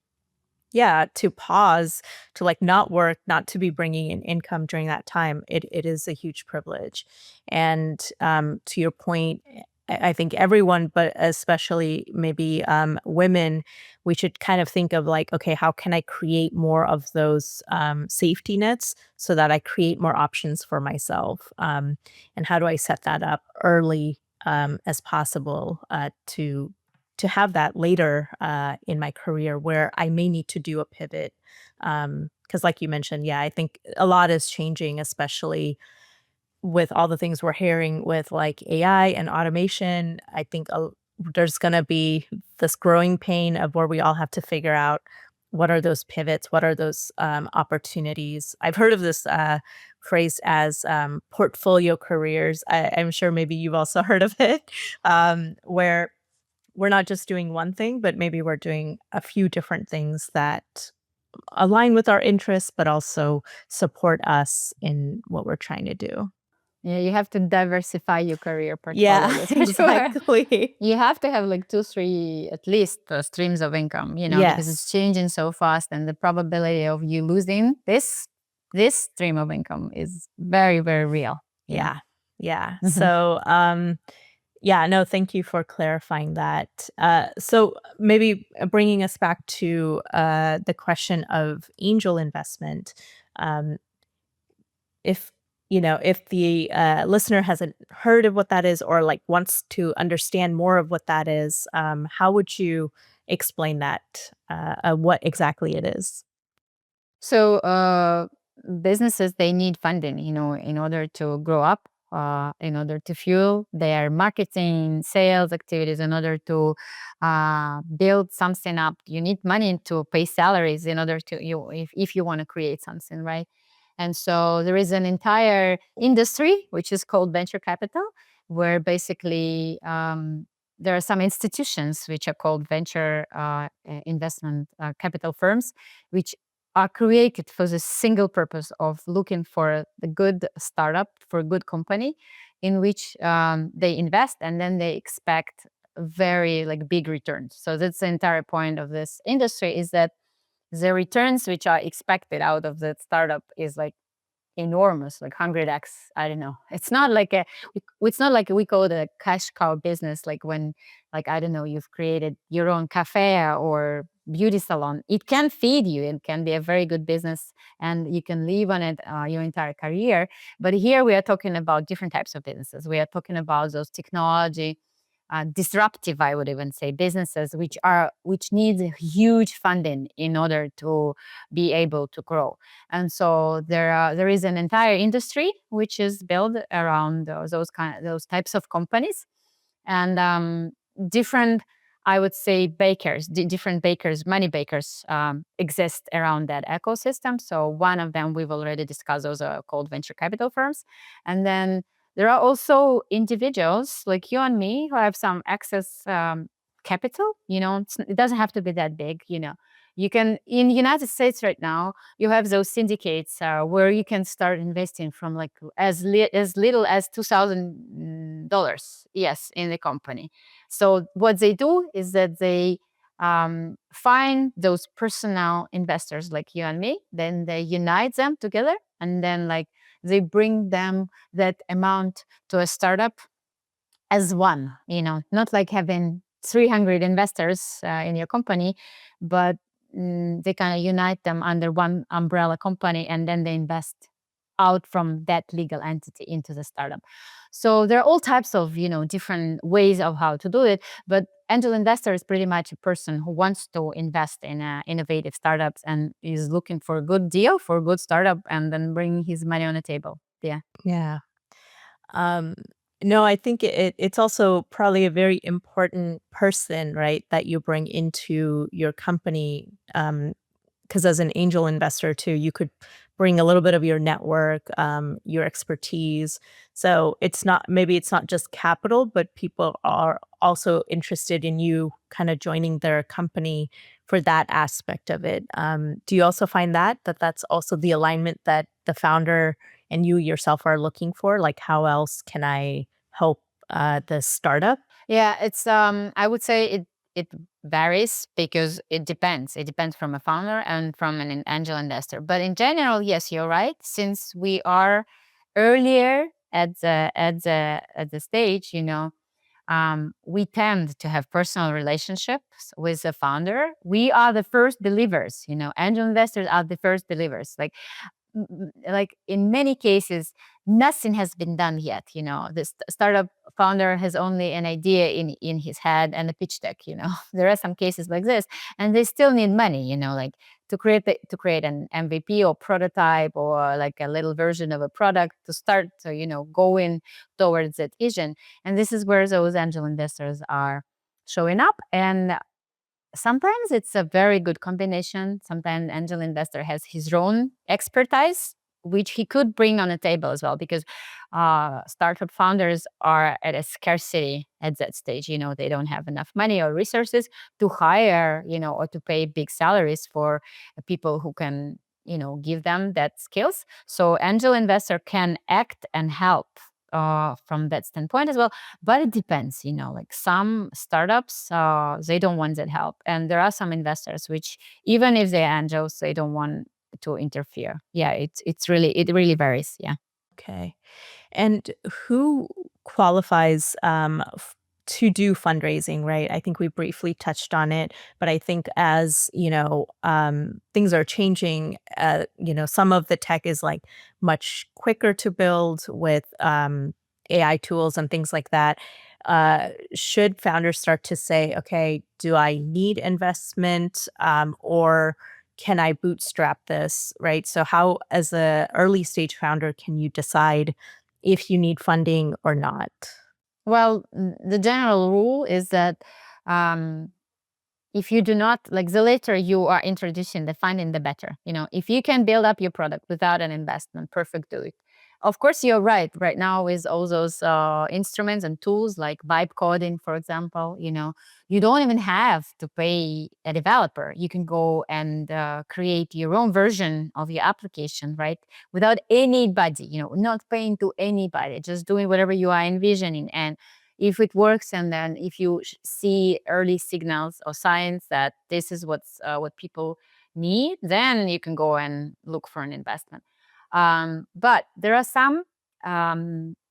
Yeah, to pause, to like not work, not to be bringing in income during that time. It is a huge privilege. And to your point, I think everyone, but especially maybe women, we should kind of think of like, okay, how can I create more of those safety nets so that I create more options for myself? And how do I set that up early as possible to have that later in my career where I may need to do a pivot. Because, like you mentioned, yeah, I think a lot is changing, especially with all the things we're hearing with like AI and automation. I think there's going to be this growing pain of where we all have to figure out what are those pivots, what are those opportunities. I've heard of this phrase as portfolio careers. I'm sure maybe you've also heard of it, where we're not just doing one thing, but maybe we're doing a few different things that align with our interests, but also support us in what we're trying to do. Yeah, you have to diversify your career portfolio, Yeah, that's for sure. exactly. You have to have like 2 3 at least streams of income, because it's Yes. changing so fast, and the probability of you losing this stream of income is very, very real. Yeah. Yeah. Yeah. Mhm. So, yeah, no, thank you for clarifying that. So maybe bringing us back to the question of angel investment. Um, if if the listener hasn't heard of what that is or like wants to understand more of what that is, how would you explain that? What exactly it is? So businesses, they need funding, in order to grow up, in order to fuel their marketing, sales activities, in order to build something up. You need money to pay salaries in order to if you want to create something, right? And so there is an entire industry which is called venture capital, where basically there are some institutions which are called venture investment capital firms, which are created for the single purpose of looking for the good startup, for a good company, in which they invest and then they expect very like big returns. So that's the entire point of this industry, is that the returns which are expected out of that startup is like enormous, like 100x. I don't know. It's not like we call it a cash cow business, like when, like, I don't know, you've created your own cafe or beauty salon. It can feed you. It can be a very good business and you can live on it your entire career. But here we are talking about different types of businesses. We are talking about those technology disruptive, I would even say, businesses which need huge funding in order to be able to grow. And so there is an entire industry which is built around those types of companies, and different, I would say, different bakers, money bakers, exist around that ecosystem. So one of them we've already discussed; those are called venture capital firms, and then there are also individuals like you and me who have some excess capital. It doesn't have to be that big. You can, in the United States right now, you have those syndicates where you can start investing from like as little as $2,000, yes, in the company. So what they do is that they find those personal investors like you and me, then they unite them together, and then like they bring them that amount to a startup as one, not like having 300 investors in your company, but they kind of unite them under one umbrella company, and then they invest out from that legal entity into the startup. So there are all types of, different ways of how to do it. But angel investor is pretty much a person who wants to invest in innovative startups and is looking for a good deal for a good startup and then bring his money on the table. Yeah. Yeah. Um, no, I think it's also probably a very important person, right, that you bring into your company. Because as an angel investor too, you could bring a little bit of your network, your expertise. So it's not just capital, but people are also interested in you kind of joining their company for that aspect of it. Do you also find that that's also the alignment that the founder and you yourself are looking for? Like, how else can I help the startup? Yeah, it's I would say it varies because it depends. It depends from a founder and from an angel investor. But in general, yes, you're right. Since we are earlier at the stage, we tend to have personal relationships with the founder. We are the first believers. Angel investors are the first believers. Like in many cases, nothing has been done yet. The startup founder has only an idea in his head and a pitch deck. There are some cases like this, and they still need money. Like to create an MVP or prototype or like a little version of a product to start to going towards that vision. And this is where those angel investors are showing up. And sometimes it's a very good combination. Sometimes angel investor has his own expertise, which he could bring on the table as well, because startup founders are at a scarcity at that stage. They don't have enough money or resources to hire, or to pay big salaries for people who can, give them that skills. So angel investor can act and help from that standpoint as well. But it depends, like some startups, they don't want that help. And there are some investors which, even if they're angels, they don't want to interfere. Yeah, it really varies. Yeah. Okay. And who qualifies to do fundraising, right? I think we briefly touched on it, but I think as things are changing, some of the tech is like much quicker to build with AI tools and things like that. Should founders start to say, okay, do I need investment, or can I bootstrap this, right? So how, as a early stage founder, can you decide if you need funding or not? Well, the general rule is that um, if you do not, like, the later you are introducing the funding, the better. If you can build up your product without an investment, perfect, do it. Of course, you're right now with all those instruments and tools like vibe coding, for example. You don't even have to pay a developer. You can go and create your own version of your application, right, without anybody, not paying to anybody, just doing whatever you are envisioning. And if it works, and then if you see early signals or signs that this is what people need, then you can go and look for an investment. But there are some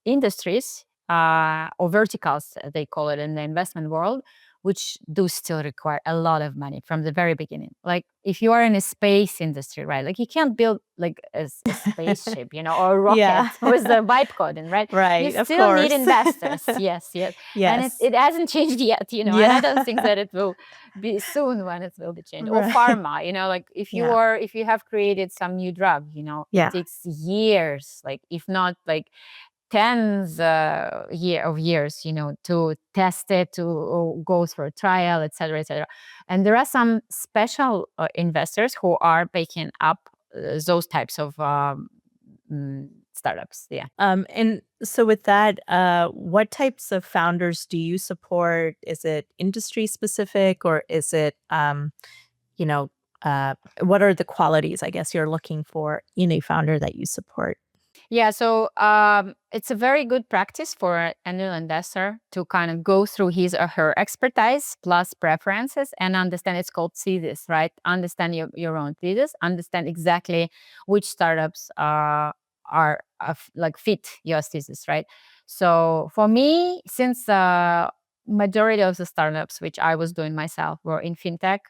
industries or verticals, they call it in the investment world, which do still require a lot of money from the very beginning. Like if you are in a space industry, right? Like you can't build like a spaceship, or a rocket Yeah. with the vibe coding, right? You Right, of still need course. investors. Yes, yes. And it, Yes. it hasn't changed yet, and I Yeah. don't think that it will be soon when it will be changed. Or Right. pharma, like if Yeah. if you have created some new drug, it Yeah. takes years, like if not like tens of years, to test it, to go through a trial, etc., etc. And there are some special investors who are picking up those types of startups. Yeah. And so with that, what types of founders do you support? Is it industry specific or is it, you know, what are the qualities, I guess, you're looking for in a founder that you support? Yeah, so it's a very good practice for an angel investor to kind of go through his or her expertise plus preferences and understand. It's called thesis, right? Understand your own thesis, understand exactly which startups like fit your thesis, right? So for me, since majority of the startups which I was doing myself were in fintech,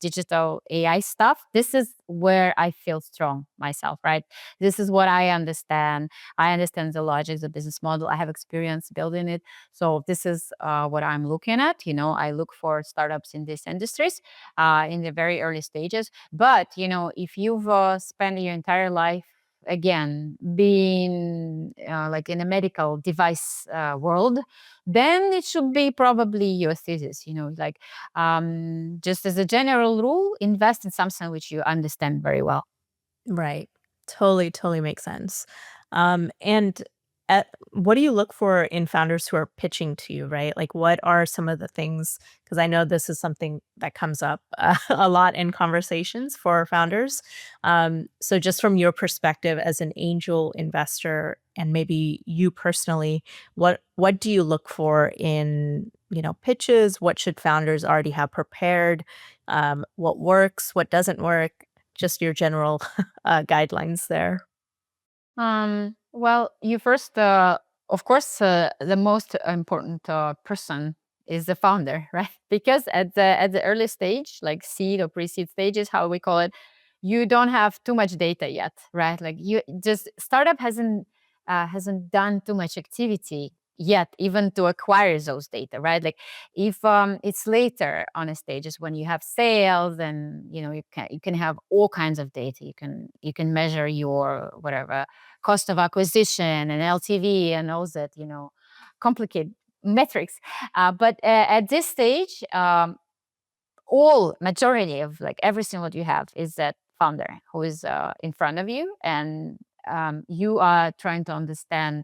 digital AI stuff, this is where I feel strong myself, right? This is what I understand. I understand the logic, the business model. I have experience building it. So this is what I'm looking at. I look for startups in these industries in the very early stages. But, if you've spent your entire life, again, being like in a medical device world, then it should be probably your thesis, like just as a general rule, invest in something which you understand very well. Right. Totally, totally makes sense. And what do you look for in founders who are pitching to you, right? Like, what are some of the things? Because I know this is something that comes up a lot in conversations for founders. So, just from your perspective as an angel investor, and maybe you personally, what do you look for in pitches? What should founders already have prepared? What works? What doesn't work? Just your general guidelines there. Well, you first, of course, the most important person is the founder, right? Because at the early stage, like seed or pre-seed stages, how we call it, you don't have too much data yet, right? Like you just startup hasn't done too much activity yet, even to acquire those data, right? Like if it's later on a stages when you have sales and you can have all kinds of data. You can measure your whatever cost of acquisition and LTV and all that, complicated metrics. But at this stage, all majority of like everything what you have is that founder who is in front of you, and you are trying to understand,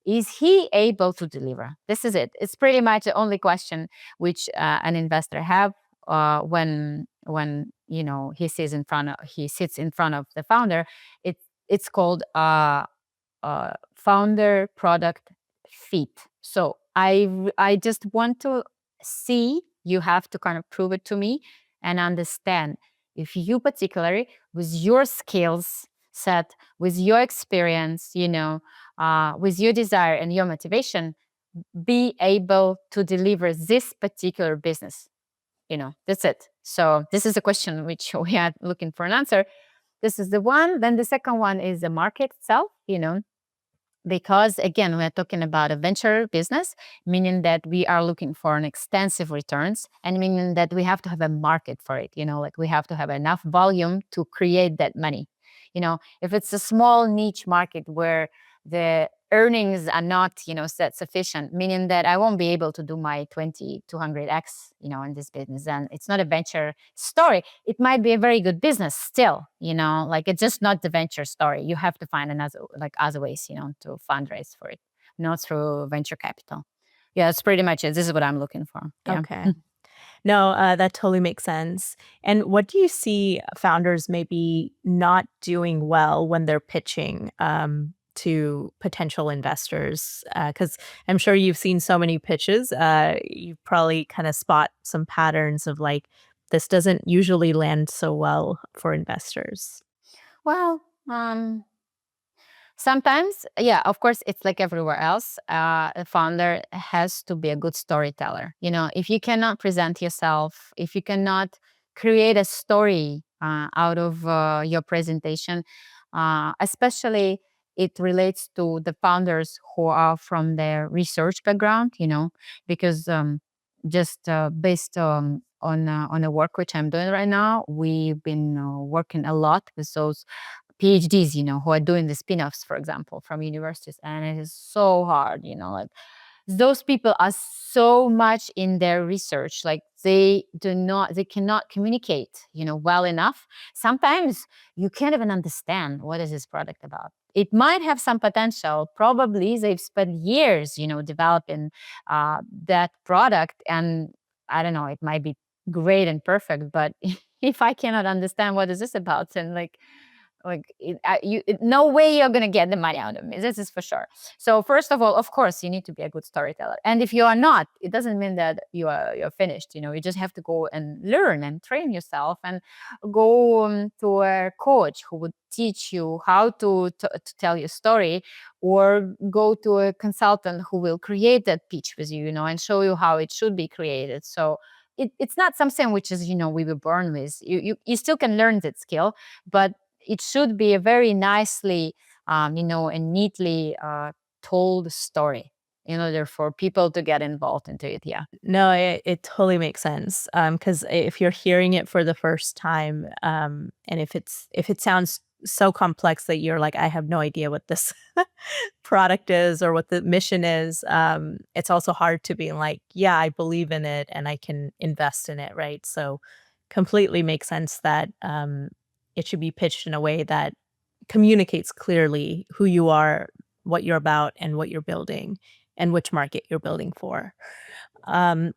is he able to deliver? This is it. It's pretty much the only question which an investor have when he sits in front of the founder. It's called founder product fit. So I just want to see, you have to kind of prove it to me and understand if you particularly with your skills set, with your experience, with your desire and your motivation, be able to deliver this particular business. That's it. So this is a question which we are looking for an answer. This is the one. Then the second one is the market itself, because again, we're talking about a venture business, meaning that we are looking for an extensive returns, and meaning that we have to have a market for it. Like we have to have enough volume to create that money. If it's a small niche market where the earnings are not set sufficient, meaning that I won't be able to do my 200x in this business, then it's not a venture story. It might be a very good business still, like it's just not the venture story. You have to find another, like other ways, to fundraise for it, not through venture capital. Yeah, that's pretty much it. This is what I'm looking for. Yeah. Okay. No, that totally makes sense. And what do you see founders maybe not doing well when they're pitching to potential investors? Because I'm sure you've seen so many pitches. You probably kind of spot some patterns of like, this doesn't usually land so well for investors. Well, Sometimes, yeah, of course, it's like everywhere else. A founder has to be a good storyteller. If you cannot present yourself, if you cannot create a story out of your presentation, especially it relates to the founders who are from their research background, because just based on the work which I'm doing right now, we've been working a lot with those PhDs, who are doing the spin-offs, for example, from universities, and it is so hard, like those people are so much in their research, like they cannot communicate, well enough. Sometimes you can't even understand what is this product about. It might have some potential. Probably they've spent years, developing that product, and I don't know, it might be great and perfect, but if I cannot understand what is this about, then no way you're gonna get the money out of me. This is for sure. So first of all, of course, you need to be a good storyteller. And if you are not, it doesn't mean that you're finished. You just have to go and learn and train yourself, and go to a coach who would teach you how to tell your story, or go to a consultant who will create that pitch with you, and show you how it should be created. So it's not something which is we were born with. You still can learn that skill, but it should be a very nicely, and neatly told story in order for people to get involved into it. Yeah. No, it totally makes sense. Because if you're hearing it for the first time, and if it sounds so complex that you're like, I have no idea what this product is or what the mission is, it's also hard to be like, yeah, I believe in it and I can invest in it, right? So completely makes sense that it should be pitched in a way that communicates clearly who you are, what you're about, and what you're building, and which market you're building for. Um,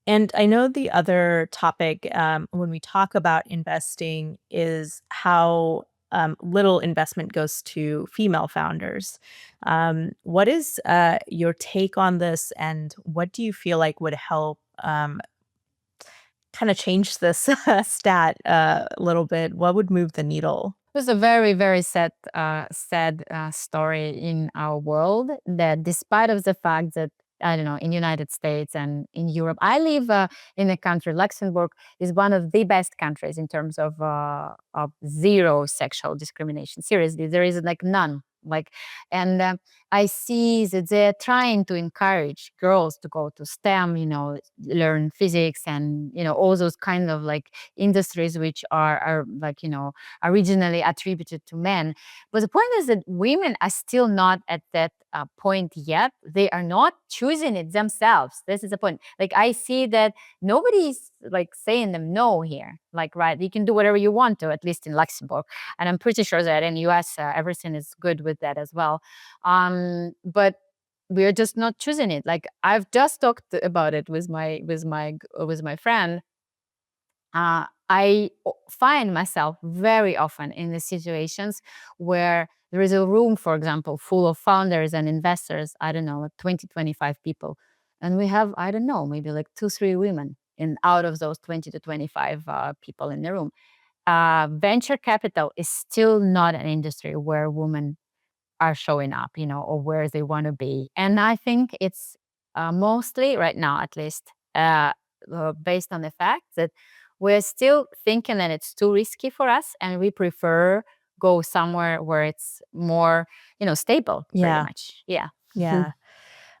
and I know the other topic, when we talk about investing, is how little investment goes to female founders. What is your take on this, and what do you feel like would help kind of change this stat a little bit? What would move the needle? It was a very, very sad story in our world, that despite of the fact that, I don't know, in United States and in Europe, I live in a country. Luxembourg is one of the best countries in terms of zero sexual discrimination. Seriously, there is like none. And I see that they're trying to encourage girls to go to STEM, learn physics, and all those kind of like industries which are like originally attributed to men. But the point is that women are still not at that point yet. They are not choosing it themselves. This is the point. Like, I see that nobody's like saying them no here. Like, right, you can do whatever you want to, at least in Luxembourg. And I'm pretty sure that in US, everything is good with that as well. But we're just not choosing it. Like, I've just talked about it with my friend. I find myself very often in the situations where there is a room, for example, full of founders and investors, I don't know, like 20, 25 people. And we have, I don't know, maybe like 2, 3 women in out of those 20 to 25 people in the room. Venture capital is still not an industry where women are showing up, or where they want to be. And I think it's mostly right now, at least, based on the fact that we're still thinking that it's too risky for us, and we prefer go somewhere where it's more, stable, pretty Yeah, much. Yeah. yeah.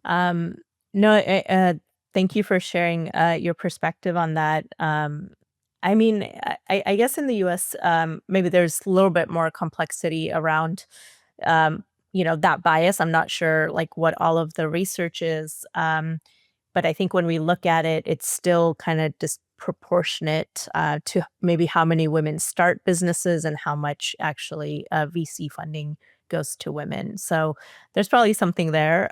Um, no, thank you for sharing your perspective on that. I mean, I guess in the US, maybe there's a little bit more complexity around, um, that bias. I'm not sure like what all of the research is. But I think when we look at it, it's still kind of disproportionate to maybe how many women start businesses and how much actually VC funding goes to women. So there's probably something there.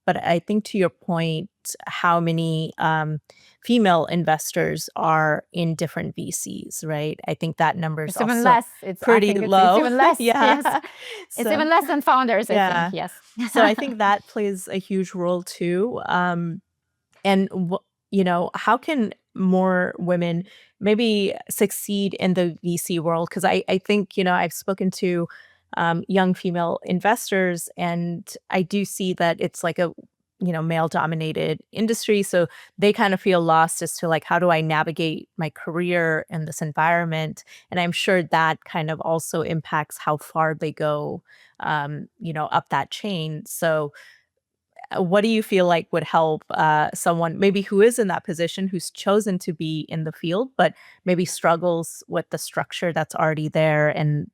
But I think to your point, how many female investors are in different VCs, right? I think that number is It's even also less. I pretty think it's low. even less. Yeah. Yes. It's So, even less than founders, I think. yeah. Yes. So I think that plays a huge role too. And how can more women maybe succeed in the VC world? Because I think I've spoken to young female investors, and I do see that it's like a male dominated industry, so they kind of feel lost as to like, how do I navigate my career in this environment? And I'm sure that kind of also impacts how far they go, up that chain. So what do you feel like would help someone maybe who is in that position, who's chosen to be in the field, but maybe struggles with the structure that's already there and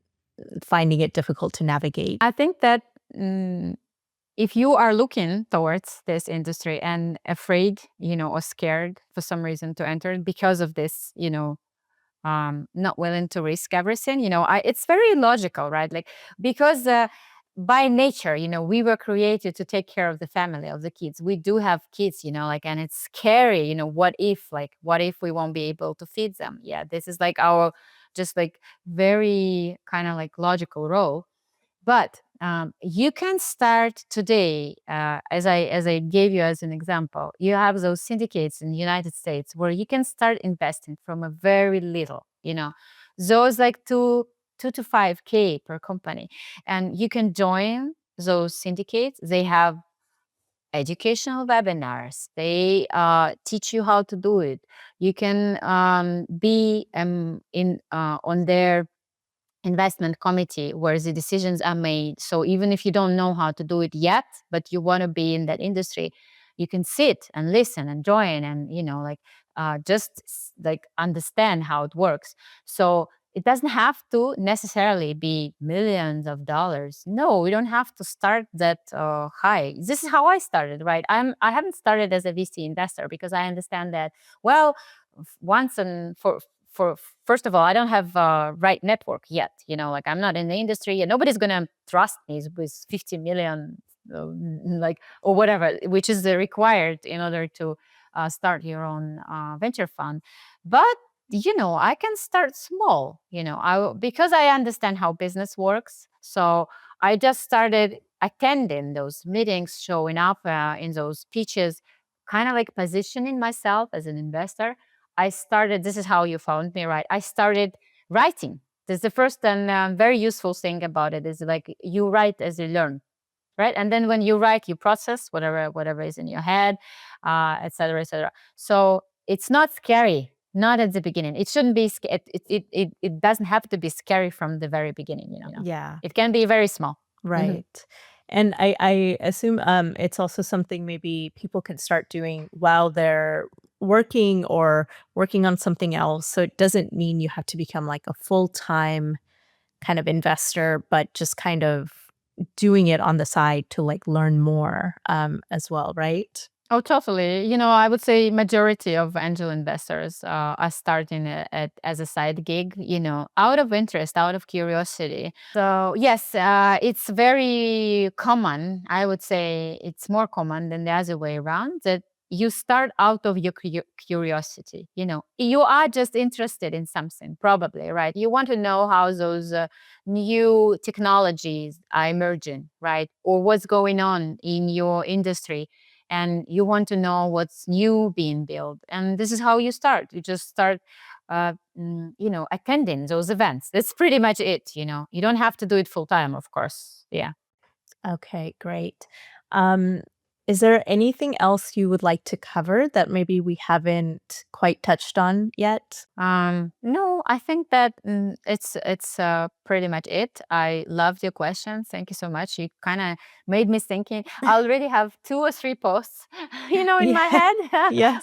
finding it difficult to navigate? I think that if you are looking towards this industry and afraid, or scared for some reason to enter it because of this, not willing to risk everything, it's very logical, right? Like, because by nature, we were created to take care of the family, of the kids. We do have kids, like, and it's scary, what if we won't be able to feed them? Yeah, this is like our just like very kind of like logical role. But you can start today, as I gave you as an example. You have those syndicates in the United States where you can start investing from a very little. Those like two to 5K per company, and you can join those syndicates. They have educational webinars. They teach you how to do it. You can be in on their investment committee where the decisions are made. So even if you don't know how to do it yet, but you want to be in that industry, you can sit and listen and join and like understand how it works. So it doesn't have to necessarily be millions of dollars. No, we don't have to start that high. This is how I started, right? I haven't started as a VC investor because I understand that, well, once and for first of all, I don't have right network yet. Like, I'm not in the industry, and nobody's gonna trust me with 50 million, like, or whatever, which is required in order to start your own venture fund. But I can start small. Because I understand how business works. So I just started attending those meetings, showing up in those pitches, kind of like positioning myself as an investor. This is how you found me, right? I started writing. This is the first and very useful thing about it is like you write as you learn, right? And then when you write, you process whatever is in your head, et cetera, et cetera. So it's not scary, not at the beginning. It shouldn't be, it doesn't have to be scary from the very beginning, Yeah. It can be very small. Right. And I assume it's also something maybe people can start doing while they're working or working on something else. So it doesn't mean you have to become like a full-time kind of investor, but just kind of doing it on the side to like learn more as well, right? Oh, totally. I would say majority of angel investors are starting as a side gig, out of interest, out of curiosity. So yes, it's very common. I would say it's more common than the other way around, that you start out of your curiosity. You are just interested in something, probably, right? You want to know how those new technologies are emerging, right? Or what's going on in your industry, and you want to know what's new being built. And this is how you start. You just start, attending those events. That's pretty much it. You don't have to do it full time, of course. Yeah. Okay, great. Um, is there anything else you would like to cover that maybe we haven't quite touched on yet? No, I think that it's pretty much it. I loved your question. Thank you so much. You kind of made me thinking. I already have 2 or 3 posts, in my Yeah. head,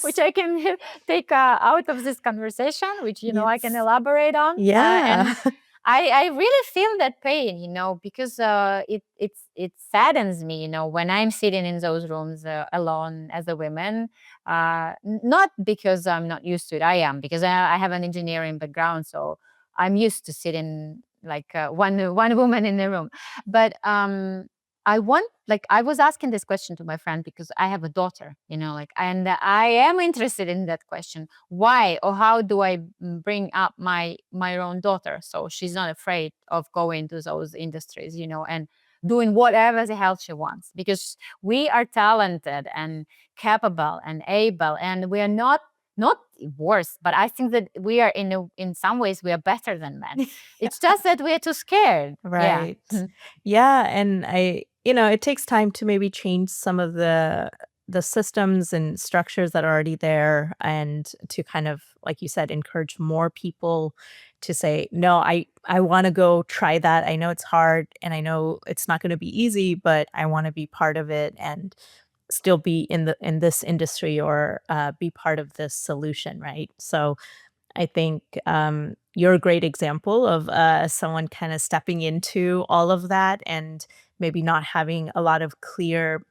which Yes. I can take out of this conversation, which I can Yes. elaborate on. Yeah. And I really feel that pain, because it saddens me, when I'm sitting in those rooms alone as a woman. Not because I'm not used to it. I am, because I have an engineering background, so I'm used to sitting like one woman in the room. But I was asking this question to my friend because I have a daughter, and I am interested in that question. Why or how do I bring up my own daughter so she's not afraid of going to those industries, and doing whatever the hell she wants? Because we are talented and capable and able, and we are not worse. But I think that we are in some ways we are better than men. It's just that we are too scared. Right. Yeah. Yeah, and it takes time to maybe change some of the systems and structures that are already there, and to kind of, like you said, encourage more people to say, "No, I want to go try that. I know it's hard and I know it's not going to be easy, but I want to be part of it and still be in this industry, or be part of this solution," right? So I think you're a great example of someone kind of stepping into all of that, and maybe not having a lot of clear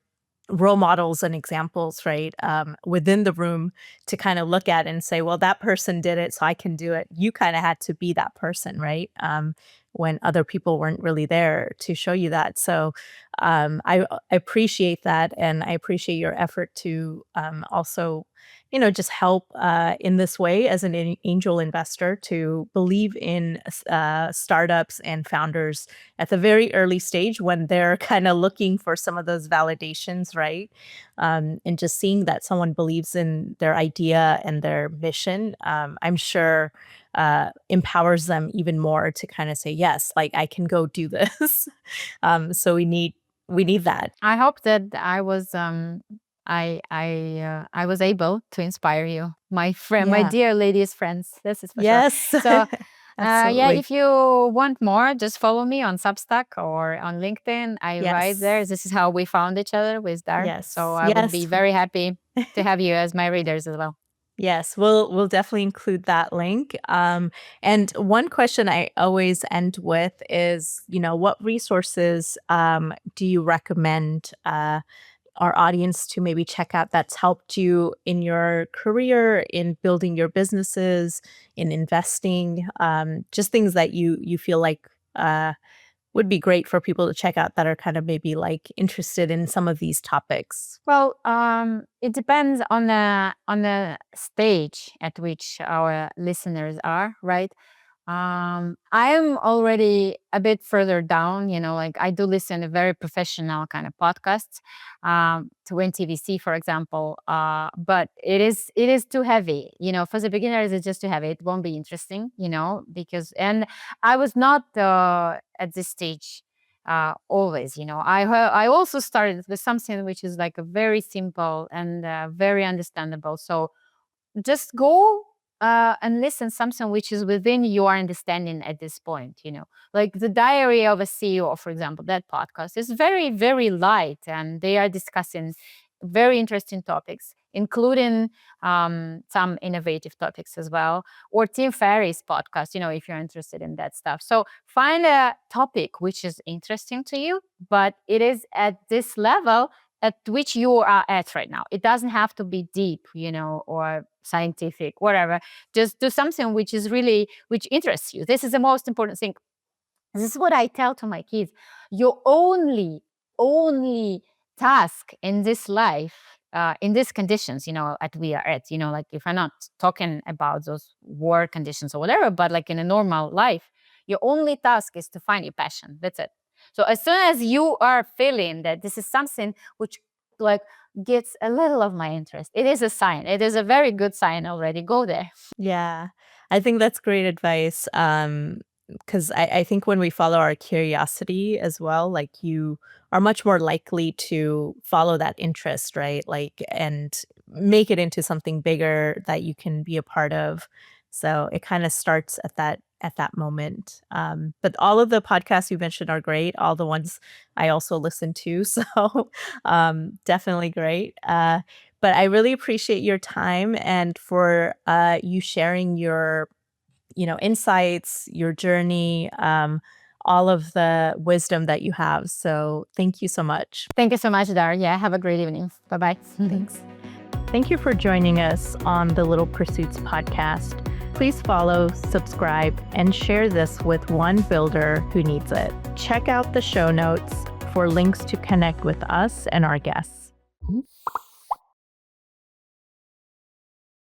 role models and examples, right, within the room to kind of look at and say, well, that person did it, so I can do it. You kind of had to be that person, right? When other people weren't really there to show you that. So I appreciate that. And I appreciate your effort to also, just help in this way as an angel investor, to believe in startups and founders at the very early stage when they're kind of looking for some of those validations, right? And just seeing that someone believes in their idea and their mission, I'm sure empowers them even more to kind of say, yes, like I can go do this. So we need that. I hope that I was able to inspire you, my friend, my Yeah. dear ladies friends. This is for sure. Yes. So, yeah, Absolutely. if you want more, just follow me on Substack or on LinkedIn. I write there. Yes. This is how we found each other with Dar. So Yes. I would be Yes. very happy to have you as my readers as well. Yes, we'll definitely include that link. And one question I always end with is, what resources do you recommend our audience to maybe check out that's helped you in your career, in building your businesses, in investing, just things that you feel like would be great for people to check out that are kind of maybe like interested in some of these topics? Well, it depends on the stage at which our listeners are, right? I'm already a bit further down, like I do listen to very professional kind of podcasts, to NTVC, for example. But it is too heavy, for the beginners, it's just too heavy. It won't be interesting, because, and I was not at this stage always, I also started with something which is like a very simple and very understandable. So just go and listen something which is within your understanding at this point, like the diary of a CEO, for example. That podcast is very, very light, and they are discussing very interesting topics, including some innovative topics as well. Or Tim Ferriss podcast, if you're interested in that stuff. So find a topic which is interesting to you, but it is at this level at which you are at right now. It doesn't have to be deep, or scientific, whatever. Just do something which interests you. This is the most important thing. This is what I tell to my kids. Your only task in this life, in these conditions, at we are at, like if I'm not talking about those war conditions or whatever, but like in a normal life, your only task is to find your passion. That's it. So as soon as you are feeling that this is something which like gets a little of my interest, it is a sign. It is a very good sign already. Go there. Yeah, I think that's great advice. Because I think when we follow our curiosity as well, like you are much more likely to follow that interest, right? Like, and make it into something bigger that you can be a part of. So it kind of starts at that moment. But all of the podcasts you mentioned are great. All the ones I also listen to, so definitely great. But I really appreciate your time, and for you sharing your insights, your journey, all of the wisdom that you have. So thank you so much. Thank you so much, Dar. Yeah, have a great evening. Bye-bye. Thanks. Thank you for joining us on the Little Pursuits podcast. Please follow, subscribe, and share this with one builder who needs it. Check out the show notes for links to connect with us and our guests.